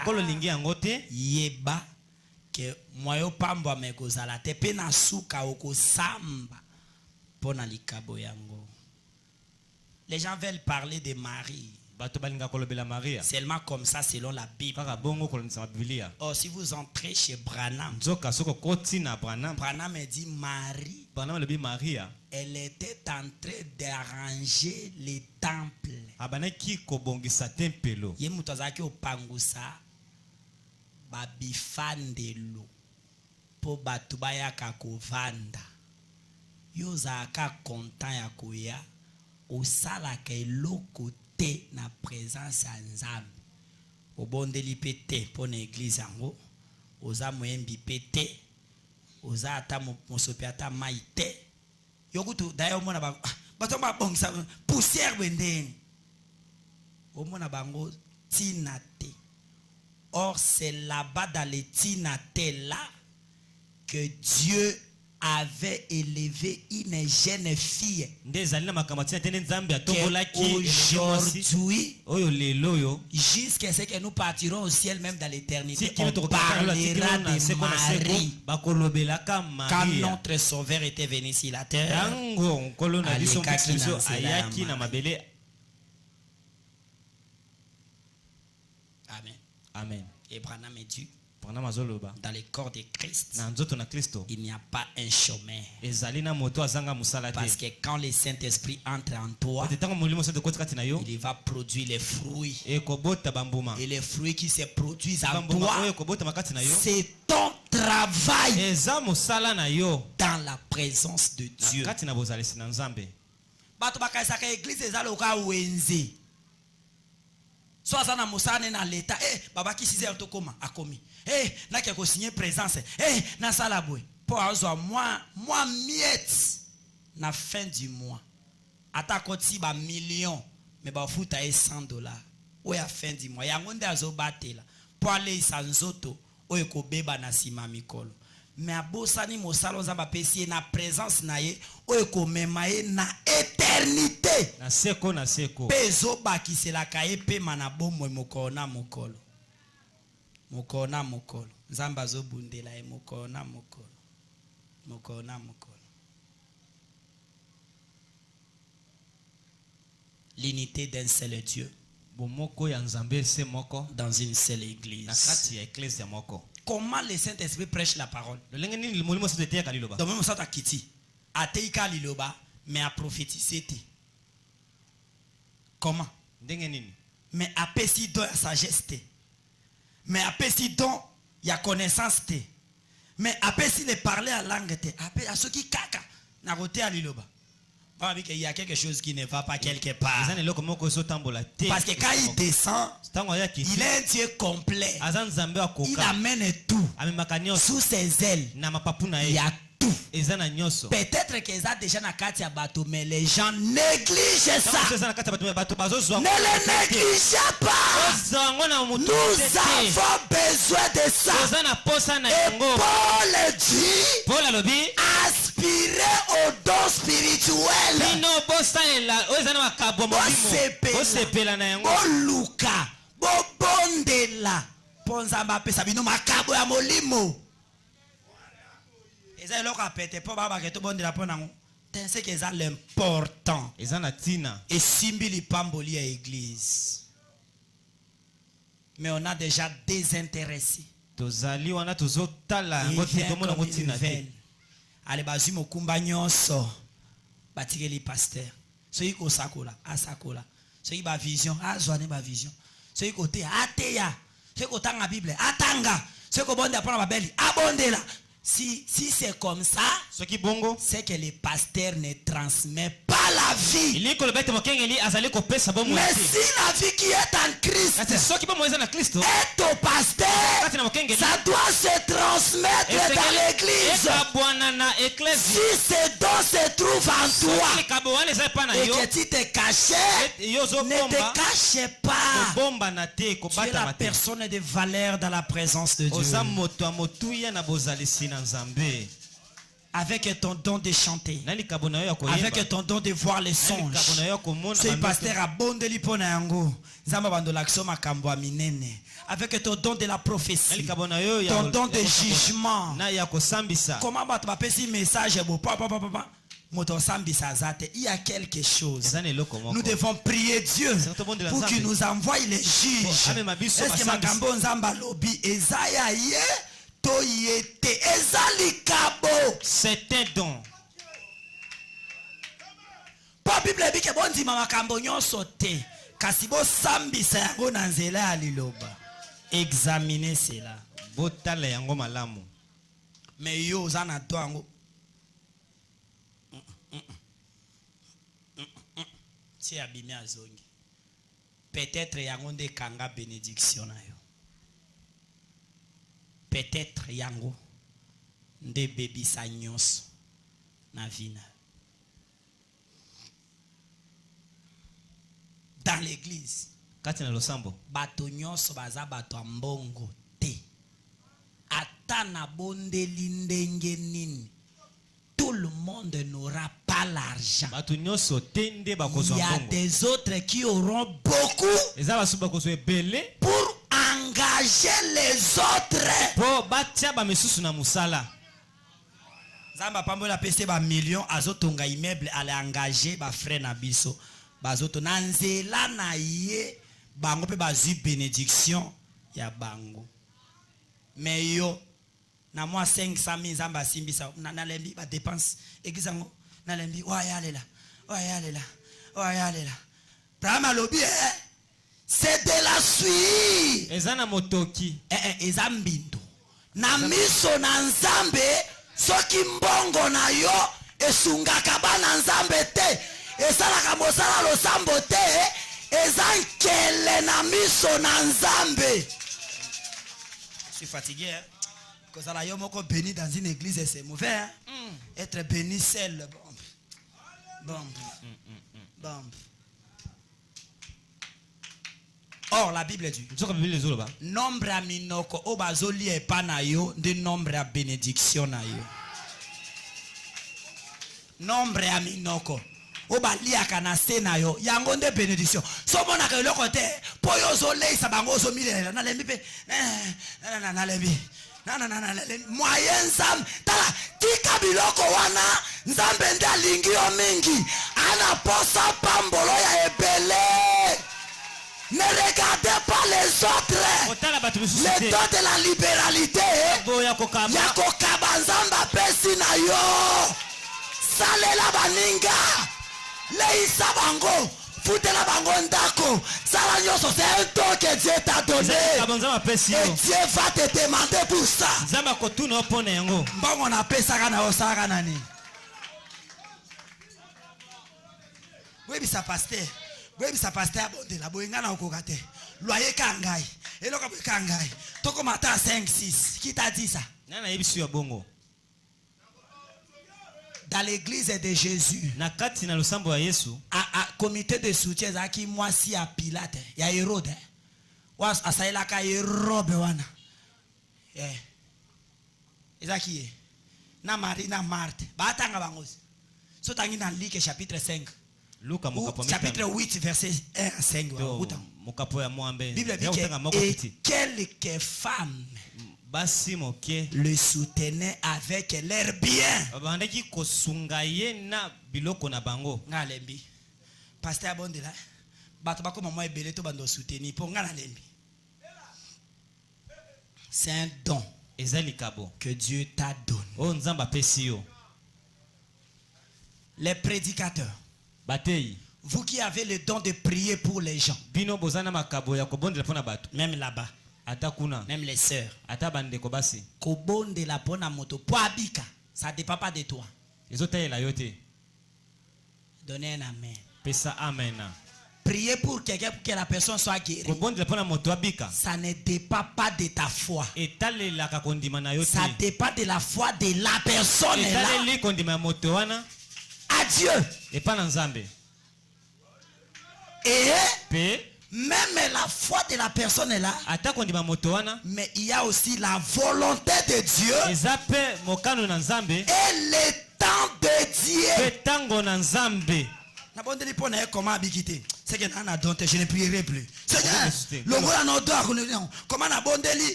yeba que moyo pamba mekozala te pe na suka oko samba pona likabo yango. Les gens veulent parler de Marie. Seulement comme ça selon la Bible. Or si vous entrez chez Branham, Branham dit Marie, elle était en train d'arranger les temples. Ye mutazaki opangusa babifandelo po batu bayaka kovanda. Yo zaka content ya koya osalaka eloko te na présence ya Nzambe. Obondeli pe te po na église yango. Oza moyembi pe te. Oza ata mosopi ata mai te. Yokutu d'ailleurs mona ba bato ba bongisa poussière bendeni. Omona bango tinate. Or c'est là-bas dans les tinate là que Dieu avait élevé une jeune fille aujourd'hui, jusqu'à ce que nous partirons au ciel, même dans l'éternité, on parlera de Marie. Quand notre Sauveur était venu sur la terre, Amen. Amen. Et Branham est Dieu. Dans le corps de Christ, il n'y a pas un chemin. Parce que quand le Saint-Esprit entre en toi, il va produire les fruits. Et les fruits qui se produisent en toi, c'est ton travail dans la présence de Dieu. Soit ça na musane na l'état baba ki 6 heures to koma akomi na ke ko signer présence na sala boy pour azwa moi miette na fin du mois ata koti ba million mais ba futa $100 ou ya fin du mois yango nde azo batela pour aller sanzoto o ko beba na sima mikolo mais abosani mosalo nzamba pesi na présence na ye o ko memaye na éternité na seko pezo bakisela kaye pe mana bomwe mokona mokolo nzamba zo bundela e mokona mokolo l'unité d'un seul Dieu dans une seule église. Comment le Saint-Esprit prêche la parole? Donc même ça kiti ateika liloba mais à prophétiser. Comment? Mais à pesi don sagesse, mais à pesi don ya connaissance, mais à pesi le parler à langue, à ceux qui kaka na roté à liloba. Il y a quelque chose qui ne va pas quelque part. Parce que quand il descend, il est un Dieu complet. Il amène tout sous ses ailes. Il y a tout. Peut-être qu'ils ont déjà na kati ya bateau, mais les gens négligent ça. Ne les négligez pas. Nous avons besoin de ça. Et Paul dit, aspirez au don spirituel. Boluka, bobondela, ponzamba pesa bino makabo ya molimo. C'est l'important. Et simbili pamboli à l'église. Mais on a déjà désintéressé. Allez, bazu mokumba nyonso. Batikeli pasteur. Soyi ko sakola, asakola. Soyi ba vision, azwane ba vision. Soyi ko te ateya. Soyi ko tanga Bible, atanga. Soyi ko bonde apona babeli, abondela. Si c'est comme ça, c'est que le pasteur ne transmet pas la vie. Mais si la vie qui est en Christ est au pasteur, ça doit se transmettre dans l'église. Si ce don se trouve en toi et que tu te cachais, ne te cache pas. Tu es la personne de valeur dans la présence de Dieu. Avec ton don de chanter, avec ton don de voir les songes, ce pasteur a bon de l'Iponayango, avec ton don de la prophétie, ton don de jugement. Comment tu vas passer message? il y a quelque chose. Nous devons prier Dieu pour qu'il nous envoie les juges. Est-ce que makambo nzamba lobi ezaya ye to yete ezali kabo? C'est un don. Pa Bible dit que bon ndima makambo nyonso te kasi bo sambisa yango na nzela ya liloba. Examinez cela. Botala yango malamu. Mais yo zana to yango. Si abimi azongi. Peut-être yango nde kanga bénédiction na yo. Peut-être yango nde bebisa nyonso na vina. Dans l'église, katina losambo bato nyonso baza bato mbongo te. Ata na bondeli ndenge nini, tout le monde n'aura pas l'argent. Il y a des autres qui auront beaucoup pour engager les autres. Zamba pambola pese ba million azotonga immeuble ale engager ba frère na biso bazoto na nzela na ye bango pe bazu bénédiction ya bango. Mais yo na moi 500,000 zamba simbisa na lembi ba dépense exango na lembi wa yalela Brahma lobby c'est de la suie ezana motoki ezambindo na miso na nzambe soki mbongo na yo esungaka bana nzambe te esalaka mosala losambo te ezankele na miso na nzambe. Je suis fatigué parce que yo moko béni dans une église c'est mauvais être béni seul bon. Or la Bible dit nombre a minoko obazoli epa na yo de nombre a bénédiction na yo. Nombre a minoko obaliaka na se na yo yango nde bénédiction. So mona ka eloko te po yo zo leisa bango zo milela na lembi pe na lembi na moyen nzambe tala tika biloko wana nzambe nde alingi yo mingi ana posa pambolo ya ebele. Ne regardez pas les autres. Les dons de la libéralité. Yako kabanzamba pesi na yo. Salela baninga. Leisa bango. Foutela bango ndako. Sala nyoso c'est un don que Dieu t'a donné. Et Dieu va te demander pour ça. Mbongo na pesa na osaka nani. Oui, ça pasteur. Oui, ça pasteur bonde la boinga na okokate. Loyer kangai. Eloka kangai. Toko mata 5 6. Qui t'a dit ça? Nana yebisu ya bongo. Dans l'église de Jésus. Na kati na losambo ya Yesu. A comité de soutien zaki mwasi ya Pilate ya Herode. Was asaila ka Herode wana. Ezaki na Marie na Marthe. Batanga bangozi. So tangi na Luc chapitre 5. Chapitre 8 verset 1 à 5. Bible dit que quelques femmes le soutenaient avec leurs biens. Pasteur Abondela, c'est un don que Dieu t'a donné. Les prédicateurs, vous qui avez le don de prier pour les gens, même là-bas, même les sœurs, kobonde la pona moto poabika, ça dépend pas de toi. Donnez un amen. Prier pour quelqu'un pour que la personne soit guérie. Ça ne dépend pas de ta foi. Ça dépend de la foi de la personne là. Adieu. Et même la foi de la personne est là. Mais il y a aussi la volonté de Dieu. Et le temps de Dieu. C'est que je ne prierai plus.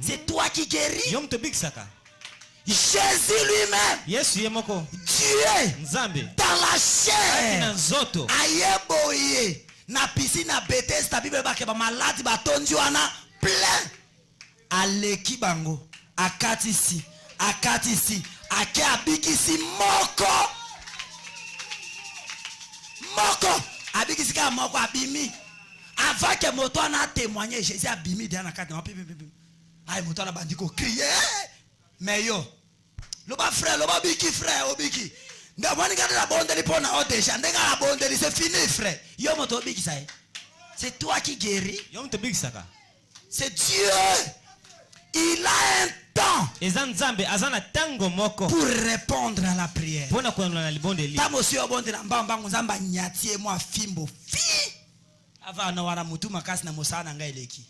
C'est toi qui guéris. Jésus lui-même, Yesu yemoko Dieu Nzambe dans la chair, na nzoto ayeboye na piscine na Bethesda, Bible ba ke ba maladi ba tondi wana plein aleki bango akatisi ake abikisi moko abikisi ka moko abimi avant que moto na témoigner Jésus abimi dans la carte ay moto na bandiko crier mais yo loba frère loba biki frère obiki ndamani ka la bonde li pona o déjà ndenga la bonde li c'est fini frère yo moto biki ça c'est toi qui guéris yo moto biki saka c'est Dieu. Il a un temps pour répondre à la prière. Tamosio bonde na mbamba nzamba nyatie mo fimbo fi. Ava na wana mutu makasi na mosana nga eleki.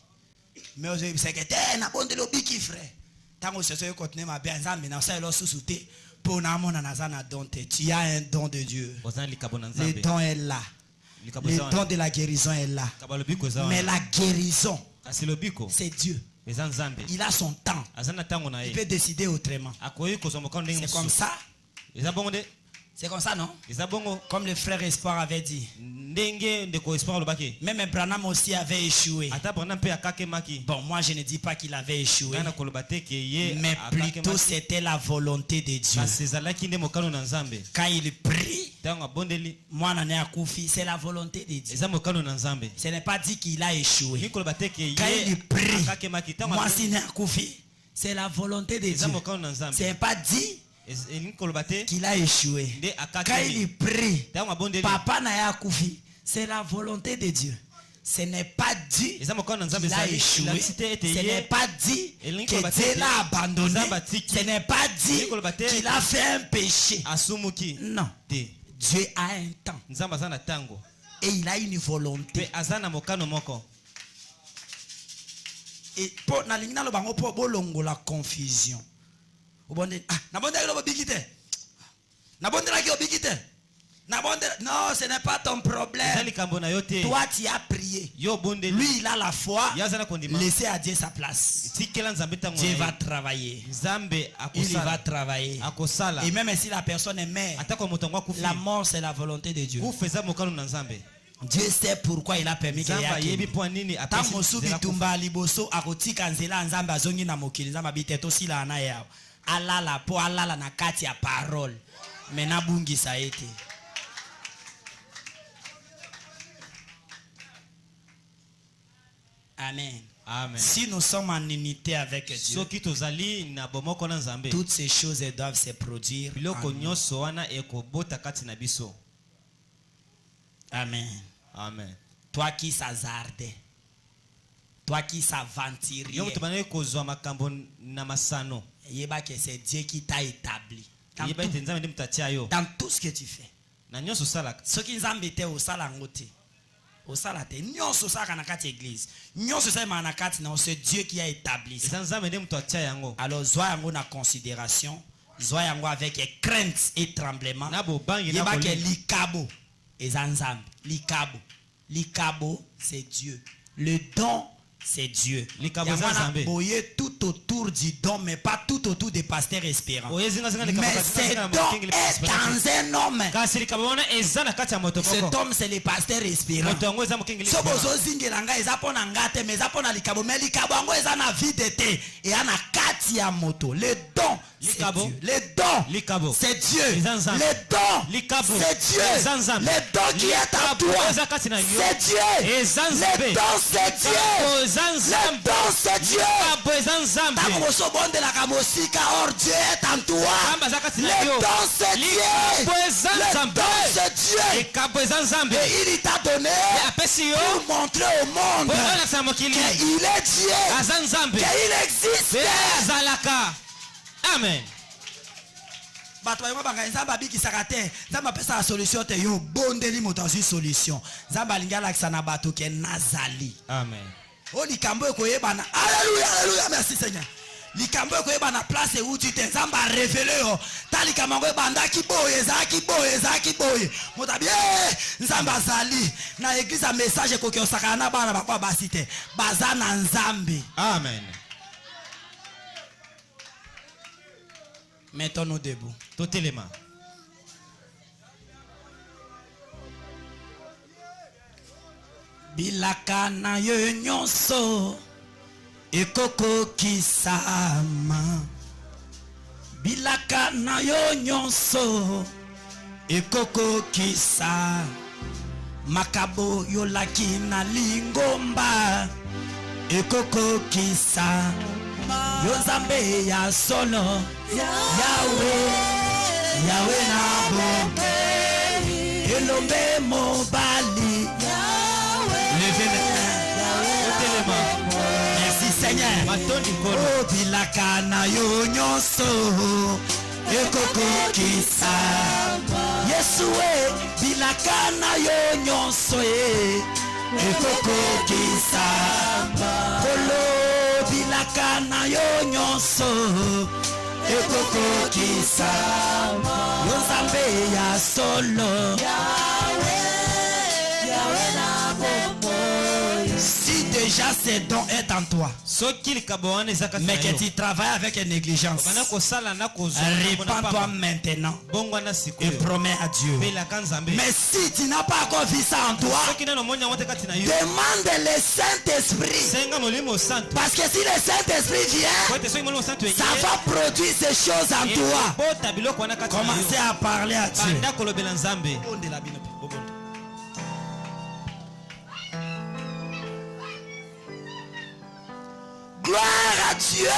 Mais ozo secrétaire na bonde lobiki frère. Tango seso yo continuer ma bien nzambe na sa elo susute pour na mona na zana donte. Tu as un don de Dieu. Le don est là. Le don de la guérison est là. Mais la guérison, c'est Dieu. Il a son temps. Il peut décider autrement. C'est comme ça. C'est comme ça, non? Comme le frère Espoir avait dit. Même Branham aussi avait échoué. Bon, moi je ne dis pas qu'il avait échoué, mais plutôt c'était la volonté de Dieu. Quand il prie, moi c'est la volonté de Dieu. Ce n'est pas dit qu'il a échoué. Quand il prie, moi c'est la volonté de Dieu. Ce n'est pas dit qu'il a échoué. Quand il prie, papa n'a koufi, c'est la volonté de Dieu. Ce n'est pas dit qu'il a échoué. Ce n'est pas dit que Dieu l'a abandonné. Ce n'est pas dit qu'il a fait un péché. Non. Dieu a un temps. Et il a une volonté. Et pour la confusion. Non, ce n'est pas ton problème. Toi, tu as prié. Lui, il a la foi. Laissez à Dieu sa place. Dieu va travailler. Il va travailler. Et même si la personne est mère, la mort, c'est la volonté de Dieu. Dieu sait pourquoi il a permis qu'il y ait alala po alala na kati ya parole mena bungi sa été. Amen. Amen. Si nous sommes en unité avec Dieu, toutes ces choses doivent se produire. Amen. Amen. Toi qui s'hazardais, toi qui s'aventurier, yeba que c'est Dieu qui t'a établi dans tout ce que tu fais. Ce qui nous a embêté au salangote, au salate, nous sommes na kati église, nous sommes na kati na c'est Dieu qui a établi ça. Alors soyons en considération, soyons avec crainte et tremblement. Yeba que likabo et zanzambe, likabo c'est Dieu, le don c'est Dieu. Boyer tout autour du don, mais pas tout autour des pasteurs espérants. Mais cet don est dans un homme. Cet homme, c'est les pasteurs espérants. Le don, c'est Dieu. Le don, c'est Dieu. Le don, c'est Dieu. Le don qui est à toi, c'est Dieu. Le don, c'est Dieu. Le don, c'est Dieu. Dieu est en toi. Le don, c'est Dieu. Le don, c'est Dieu. Et il t'a donné pour montrer au monde qu'il est Dieu, qu'il existe. Amen. Nzamba bikisaka te, nzamba pesa la solution te yo bondeli moto azui solution. Nzamba linga lakisa na bato ke nazali. Amen. Oh likambo ekoyebana. Alléluia, alléluia, merci Seigneur. Likambo ekoyebana place où tu te nzamba révélé yo. Ta likambo ebanda ki boye, zaki boye. Moto bien nzamba zali. Na église a message ko ke osaka na bana bakwa basite. Bazana nzambe. Amen. Mettons-nous debout. Totelema. Bilaka na yo nyonso ekoko kisama. Bilaka na yo nyonso ekoko kisa. Makabo yolaki na lingomba ekoko kisa. Yo Nzambe ya solo Yahweh Yahweh na bonke elombe mobali levez les mains. Merci Seigneur. Oh bilaka na yo nyonso ekoko kisa. Yesu bilaka na yo nyonso ekoko kisa. Kolo bilaka na yo nyonso ekoko kisa. Yo Nzambe ya solo Yahweh na bomoi. Si déjà ces dons est en toi, mais que tu travailles avec négligence, répands-toi maintenant et promets à Dieu. Mais si tu n'as pas encore vu ça en toi, demande le Saint-Esprit. Parce que si le Saint-Esprit vient, ça va produire ces choses en toi. Commencez à parler à Dieu. Gloire à Dieu.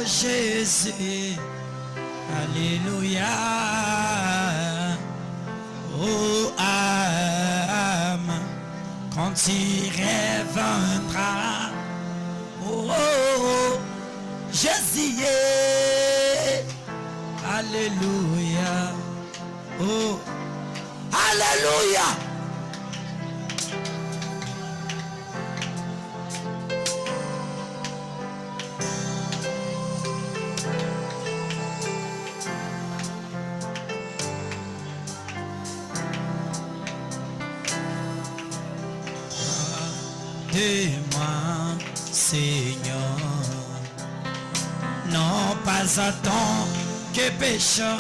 Jésus, alléluia. Oh âme, quand tu reviendras, oh, Jésus, alléluia. Oh, alléluia. De-moi, Seigneur, non pas à tant que pécheur,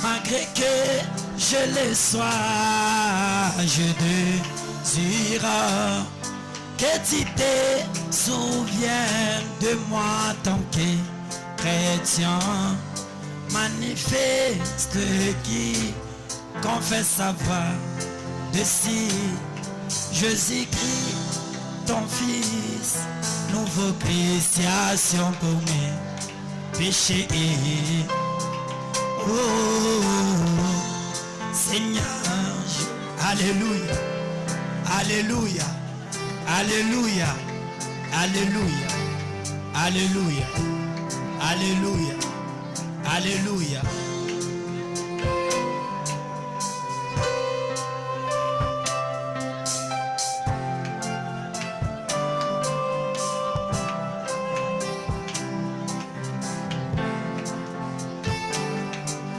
malgré que je le sois, je désire que tu te souviennes de moi tant que chrétien, manifeste qui confesse savoir de si Jésus-Christ, ton Fils, nouveau création pour mes péchés. Oh, Seigneur, alléluia, alléluia, alléluia, alléluia, alléluia, alléluia, alléluia.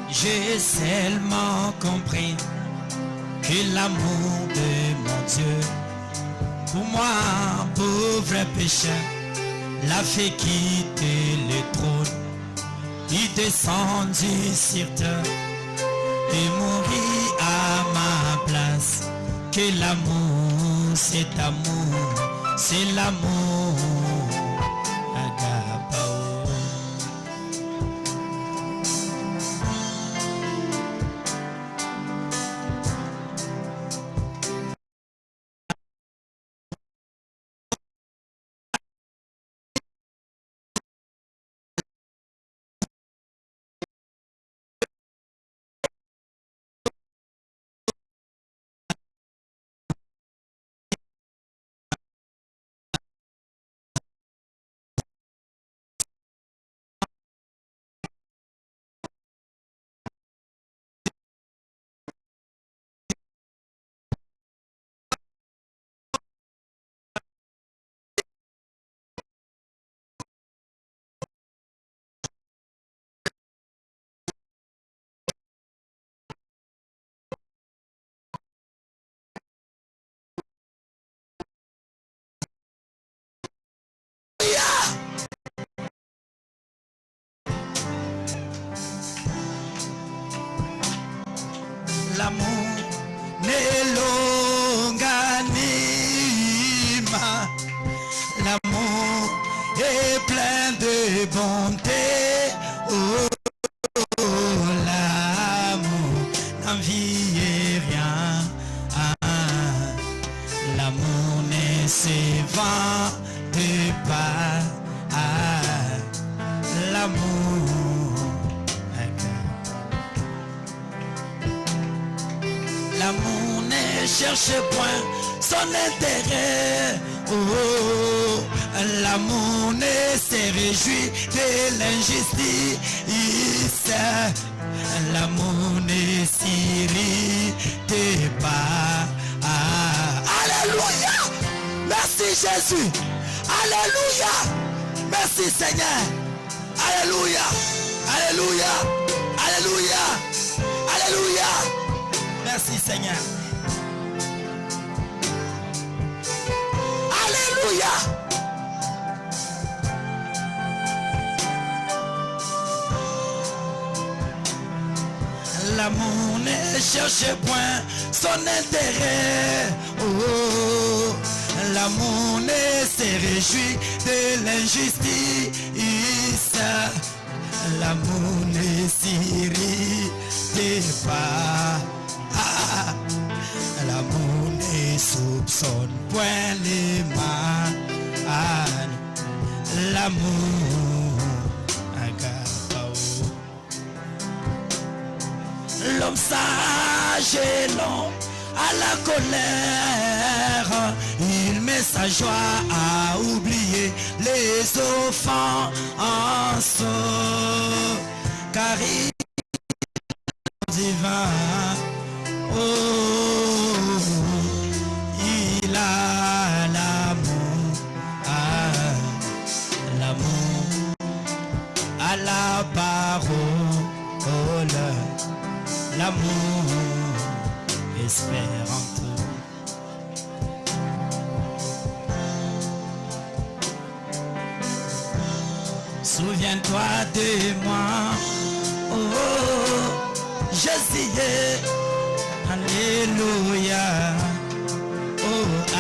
J'ai seulement compris que l'amour de mon Dieu pour moi, pauvre pécheur, l'a fait quitter le trône. Il descendit sur terre et mourit à ma place. Que l'amour, c'est amour, c'est l'amour. Agapao. L'amour n'est longanime, l'amour est plein de bonté. Oh, l'amour n'envie rien. L'amour ne se vante pas. L'amour. L'amour ne cherche point son intérêt. Oh, l'amour ne se réjouit de l'injustice. L'amour ne s'irrite pas. Alléluia. Merci Jésus. Alléluia. Merci Seigneur. Alléluia. Alléluia. Alléluia. Alléluia. Merci Seigneur. Alléluia. L'amour ne cherche point son intérêt. Oh, l'amour ne se réjouit de l'injustice. L'amour ne s'irrite pas. L'amour ne soupçonne point les mal. L'amour pardon à la colère. Il met sa joie à oublier les offenses. Car il est divin. Oh, il a l'amour. L'amour à la parole. L'amour espère en tout. Souviens-toi de moi, oh, Jésus, alléluia, oh, ah.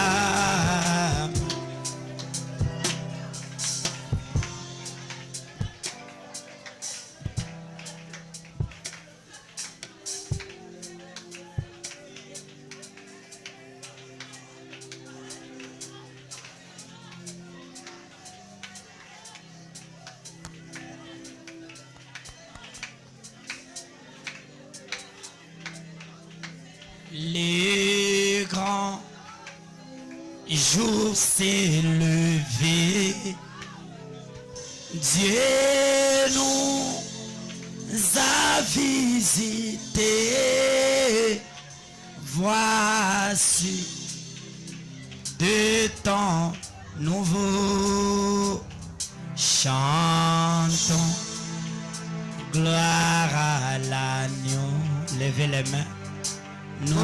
Les grands jours s'est levé, Dieu nous a visités. Voici de temps nouveaux, chantons gloire à l'agneau. Levez les mains. Nous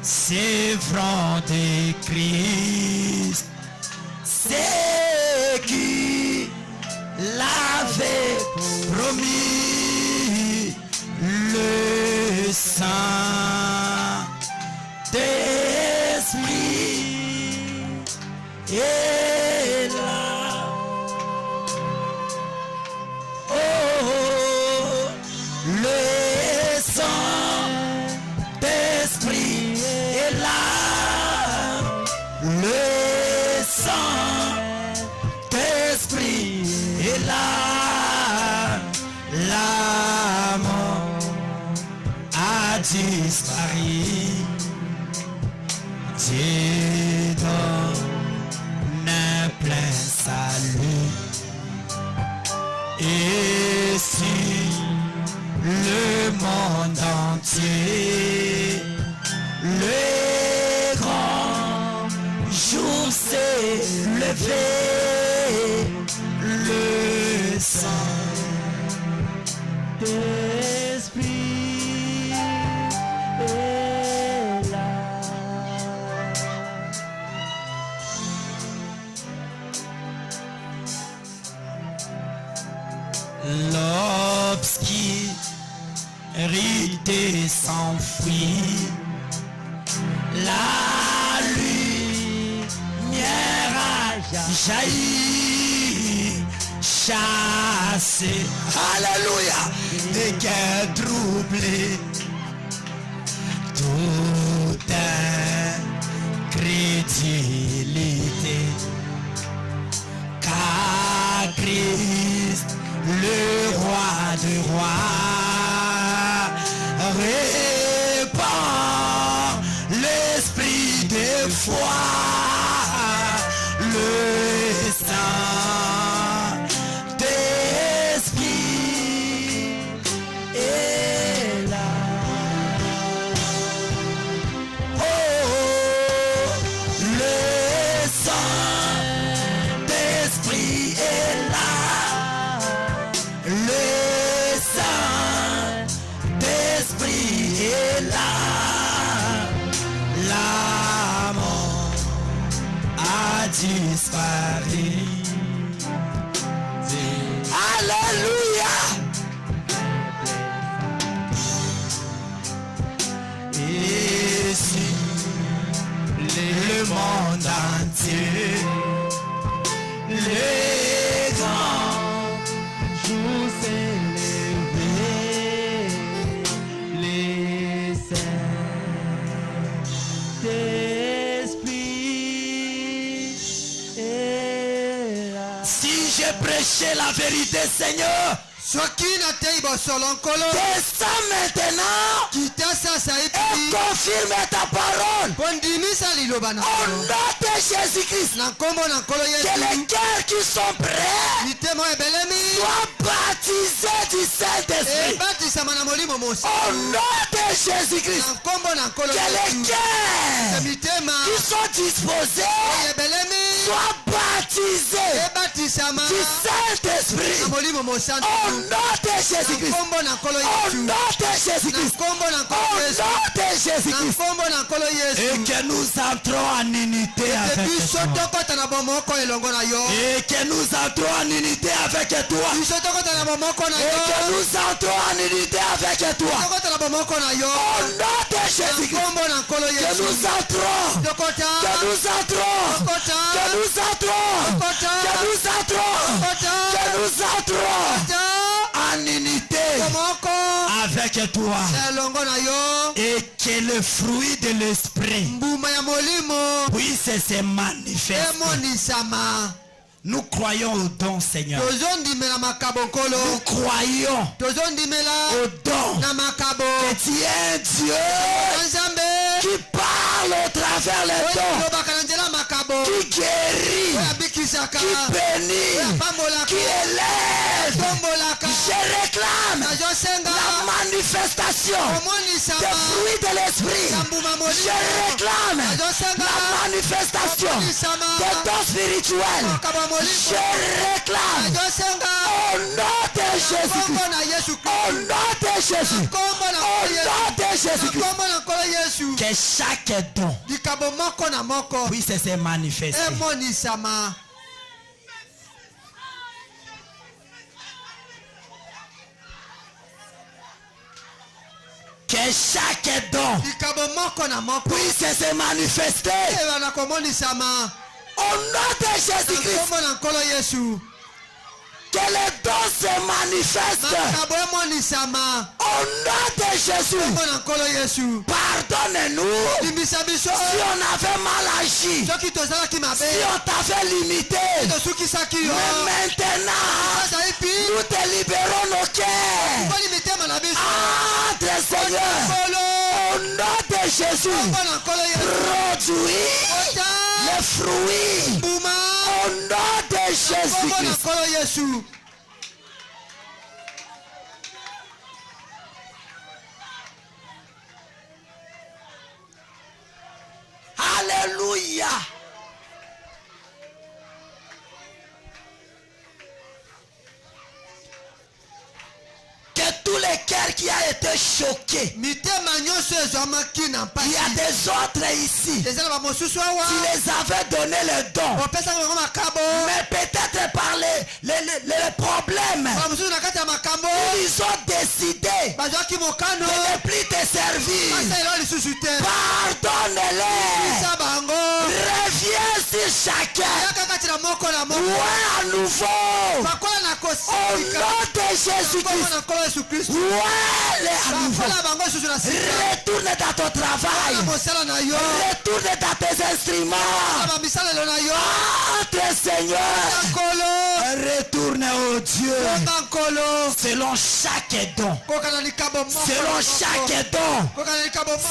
sévrons de Christ, c'est qui l'avait promis, le Saint-Esprit est là. Oh, le Saint-Esprit est là, le Saint-Esprit est là, la mort a disparu, Dieu donne un plein salut, et si le monde entier, le grand jour s'est levé, le Saint-Esprit est là. L'obscurité s'enfuit, la lumière a jailli, chassé, alléluia, des cœurs troublés, toute incrédulité, car Christ, le roi des rois, répand l'esprit de foi, le Saint-Esprit est là. Oh, le Saint-Esprit est là, le Saint-Esprit est là, la mort a disparu. Alléluia. Et si le monde entier, les grands jours s'est levé, les Saint-Esprit est là. Si j'ai prêché la vérité, Seigneur, Descends maintenant et confirme ta parole. Au nom de Jésus-Christ. Que les cœurs qui sont prêts soient baptisés du Saint-Esprit. Au nom de Jésus-Christ. Que les cœurs qui sont disposés soient baptisés du Saint-Esprit. Au nom de Jésus-Christ. Au nom de Jésus-Christ. Au nom de Jésus-Christ. Et que nous entrons en unité avec toi. Et que nous entrons en unité avec toi. Et que nous entrons en unité avec toi. Au nom de Jésus-Christ. Que nous entrons. Que nous entrons. Que nous entrons. Que nous entrons. Que nous entrons en unité avec toi. Et que le fruit de l'esprit puisse se manifester. Nous croyons au don, Seigneur. Nous croyons au don. Que tu es un Dieu qui parle au travers les dons, qui guérit, qui bénit, qui élève. Je réclame la manifestation des fruits de l'esprit. Je réclme la manifestation des dons spirituels. Je réclame au nom de Jésus-Christ. Au nom de Jésus. Au nom de Jésus-Christ. Que chaque don puisse se manifester. Que chaque don puisse se manifester. Au nom de Jésus-Christ. Que les dons se manifestent. Au nom de Jésus. Pardonne-nous si on avait mal agi, si on t'avait limité. Mais maintenant, nous te libérons nos cœurs. Entre, Seigneur. Au nom de Jésus. Produis les fruits. Au nom de Jésus-Christ. Alléluia. Que tous les cœurs qui ont été choqués, il y a des autres ici, tu les avais donné le don, mais peut-être par les problèmes, ils ont décidé de ne plus te servir. Pardonne-les. Reviens sur chacun. Ouais, à nouveau. Au nom de Jésus-Christ. Ouais, à nouveau. Retourne dans ton travail. Retourne dans tes instruments. Entre, Seigneur. Retourne au Dieu. Selon chaque don. Selon chaque don.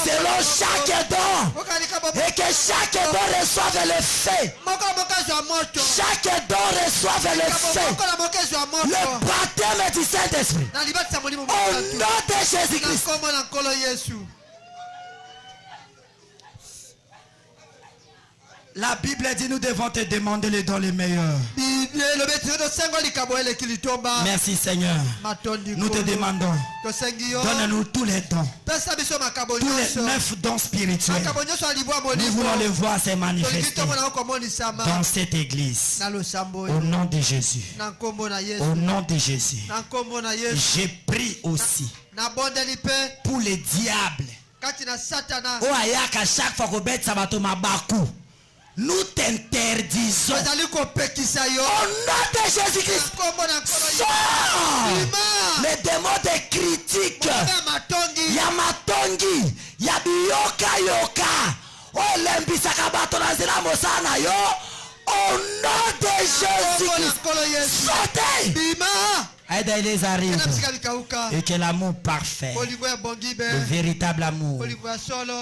Selon chaque don. Et que chaque don reçoive le feu. Chaque don reçoive le feu. Le baptême du Saint-Esprit. Au nom de Jésus-Christ. La Bible dit nous devons te demander les dons les meilleurs. Merci Seigneur. Nous te demandons. Donne-nous tous les dons. Tous les 9 dons spirituels. Nous voulons les voir se manifester dans cette église. Au nom de Jésus. Au nom de Jésus. J'ai pris aussi pour les diables. Chaque fois que nous t'interdisons au nom de Jésus-Christ. Sors les démons de critique. Yamatongi, Yabiyoka Yoka. Olembisaka bato na zela mosana yo. Au Au nom de Jésus-Christ. Sortez. Aidez-les arrive. Et que l'amour parfait, le véritable amour,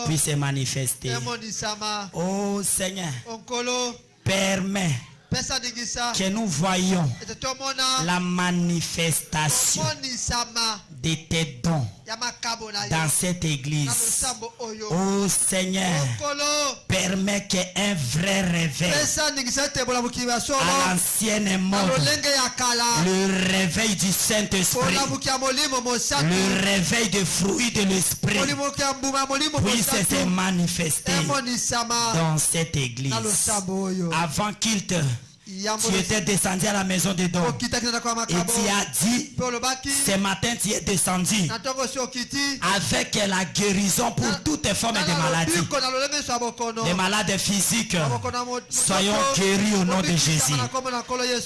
puisse se manifester. Oh Seigneur, permets que nous voyions la manifestation de tes dons dans cette église. Oh Seigneur, permets qu'un vrai réveil à l'ancienne mode, le réveil du Saint-Esprit, le réveil des fruits de l'Esprit puisse se manifester dans cette église. Avant qu'il te... Tu étais descendu à la maison de dons et tu as dit, ce matin tu es descendu avec la guérison pour toutes formes de maladies. Les malades physiques, soyons guéris au nom de Jésus.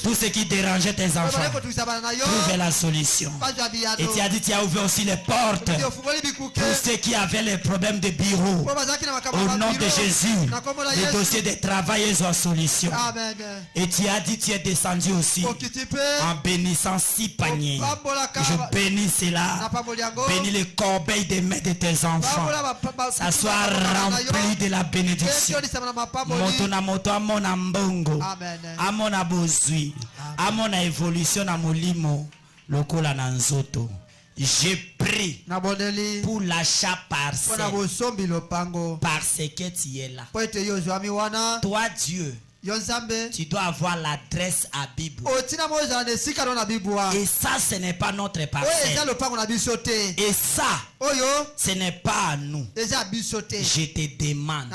Tout ce qui dérangeait tes enfants, trouve la solution. Et tu as dit, tu as ouvert aussi les portes pour ceux qui avaient les problèmes de bureau. Au nom de Jésus, les dossiers de travail sont en solution. Et tu as dit, tu es descendu aussi en bénissant 6 paniers. Je bénis cela. Bénis les corbeilles des mains de tes enfants. Ça soit rempli de la bénédiction. Motona moto amona mbongo. Amona bozui. Amona évolution na molimo. Lokola na nzoto. J'ai pris pour l'achat parcelle. Parce que tu es là. Toi Dieu, tu dois avoir l'adresse à Bible. Et ça, ce n'est pas notre parcelle. Et ça, ce n'est pas à nous. Je te demande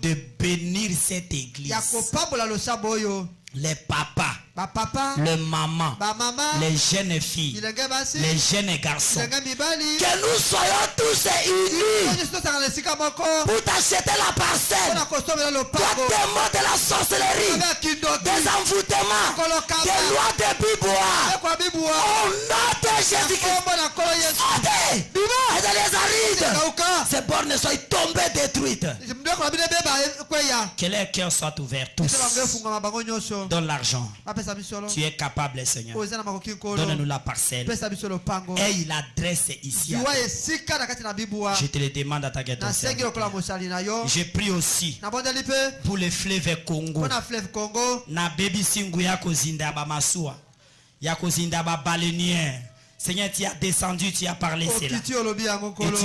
de bénir cette église. Les papas, les mamans, les jeunes filles, les jeunes garçons, que nous soyons tous unis pour t'acheter la parcelle. Toi, des mots de la sorcellerie, des envoûtements, des lois de Bibois, au nom de Jésus-Christ, sortez et de les arides. Ces bornes soient tombées détruites. Que les cœurs soient ouverts tous. Donne l'argent. Tu es capable, Seigneur. Donne-nous la parcelle. Et l'adresse ici. Je te le demande à ta guette. Je prie aussi pour le fleuve Congo. Na baby singu ya kozinda ba masua. Ya kozinda ba baleinière. Seigneur, tu as descendu, tu as parlé cela. Et tu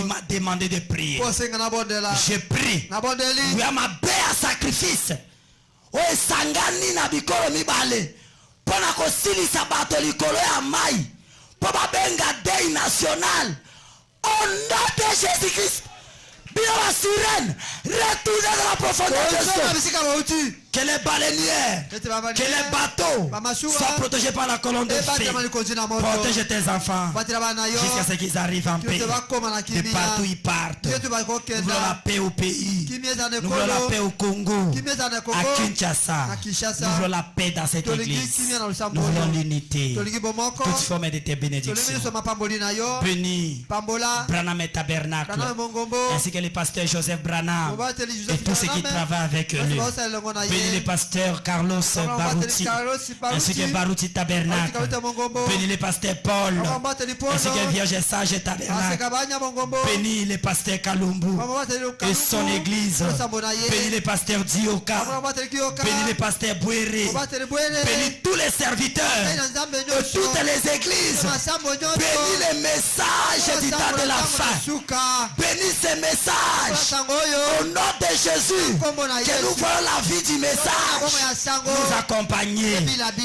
m'as demandé de prier. Je prie. Oui, à ma belle sacrifice. O sangani na bikolo mibale pona kosilisa bato likolo ya mai po babenga deuil national au nom de Jésus-Christ. Bien la sirène, retournez dans la profondeur de l'eau. Que les baleinières, que les bateaux soient protégés par la colonne de feu. Protège tes enfants jusqu'à ce qu'ils arrivent en paix. De partout ils partent. Nous voulons la paix au pays. Nous voulons la paix au Congo, à Kinshasa. Nous voulons la paix dans cette église. Nous voulons l'unité. Toute forme de tes bénédictions. Bénis Branham et Tabernacle, ainsi que le pasteur Joseph Branham et tous ceux qui travaillent avec lui. Bénis le pasteur Carlos Baruti, ainsi que Baruti Tabernacle. Bénis le pasteur Paul, ainsi que Vierge Sage Tabernacle. Bénis le pasteur Kalumbu et son église. Bénis le pasteur Dioka. Bénis le pasteur Bouéré. Bénis tous les serviteurs de toutes les églises. Bénis les messages du temps de la fin. Bénis ces messages au nom de Jésus. Que nous voyons la vie du message nous accompagner.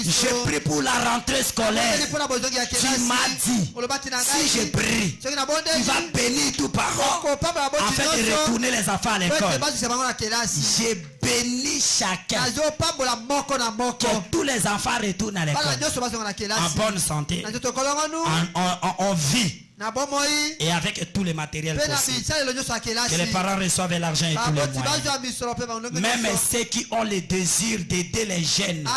Je prie pour la rentrée scolaire. Tu m'as dit, si je prie, tu vas bénir tout parent afin de retourner les enfants à l'école. J'ai béni chacun. Que tous les enfants retournent à l'école en bonne santé, en vie. Et avec tous les matériels possibles. Que les parents reçoivent l'argent et tous les moyens. Même ceux qui ont le désir d'aider les jeunes,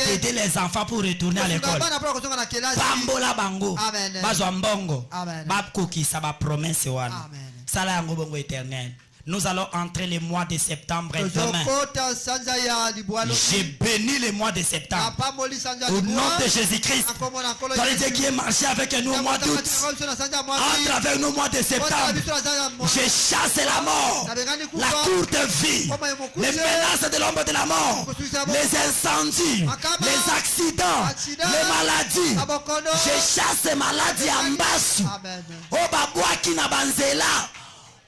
d'aider les enfants pour retourner à l'école. Bambola bango, bazwambongo, babkoki sa ba promesse wana. Sala yango bongo éternel. Nous allons entrer le mois de septembre demain. J'ai béni le mois de septembre. Au nom de Jésus-Christ. Dans les dieux qui est marché avec nous au mois d'août. Entre avec nous au mois de septembre. Je chasse la mort. La courte vie. Les menaces de l'ombre de la mort. Les incendies. Les accidents. Les maladies. Je chasse ces maladies en basse. Au babouaki na banzela.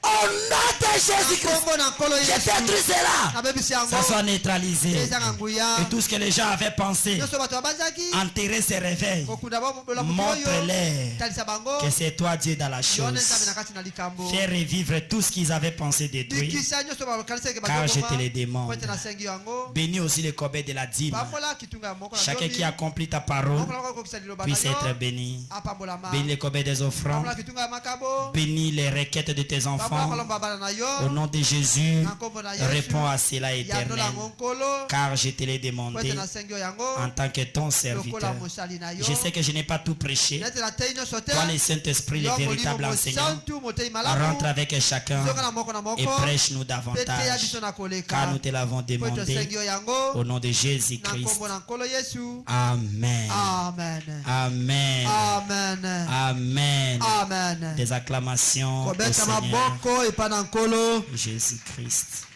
Au nom de Jésus-Christ, je détruis cela. Ça soit neutralisé. Et tout ce que les gens avaient pensé, enterrer ses réveils, montre-les que c'est toi Dieu dans la chose. Fais revivre tout ce qu'ils avaient pensé détruire, car je te les demande. Bénis aussi les corbeilles de la dîme. Chacun qui accomplit ta parole puisse être béni. Bénis les corbeilles des offrandes. Bénis les requêtes de tes enfants. Au nom de Jésus, réponds à cela, Éternel, car je te l'ai demandé en tant que ton serviteur. Je sais que je n'ai pas tout prêché. Toi, le Saint-Esprit, le véritable enseignant, rentre avec chacun et prêche-nous davantage, car nous te l'avons demandé. Au nom de Jésus-Christ. Amen. Amen. Amen. Amen. Des acclamations au Seigneur. Jésus-Christ.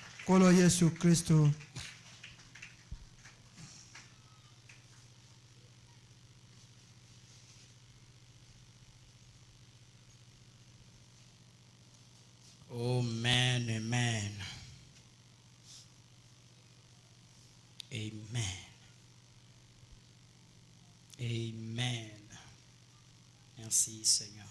Amen, amen. Amen. Amen. Merci Seigneur.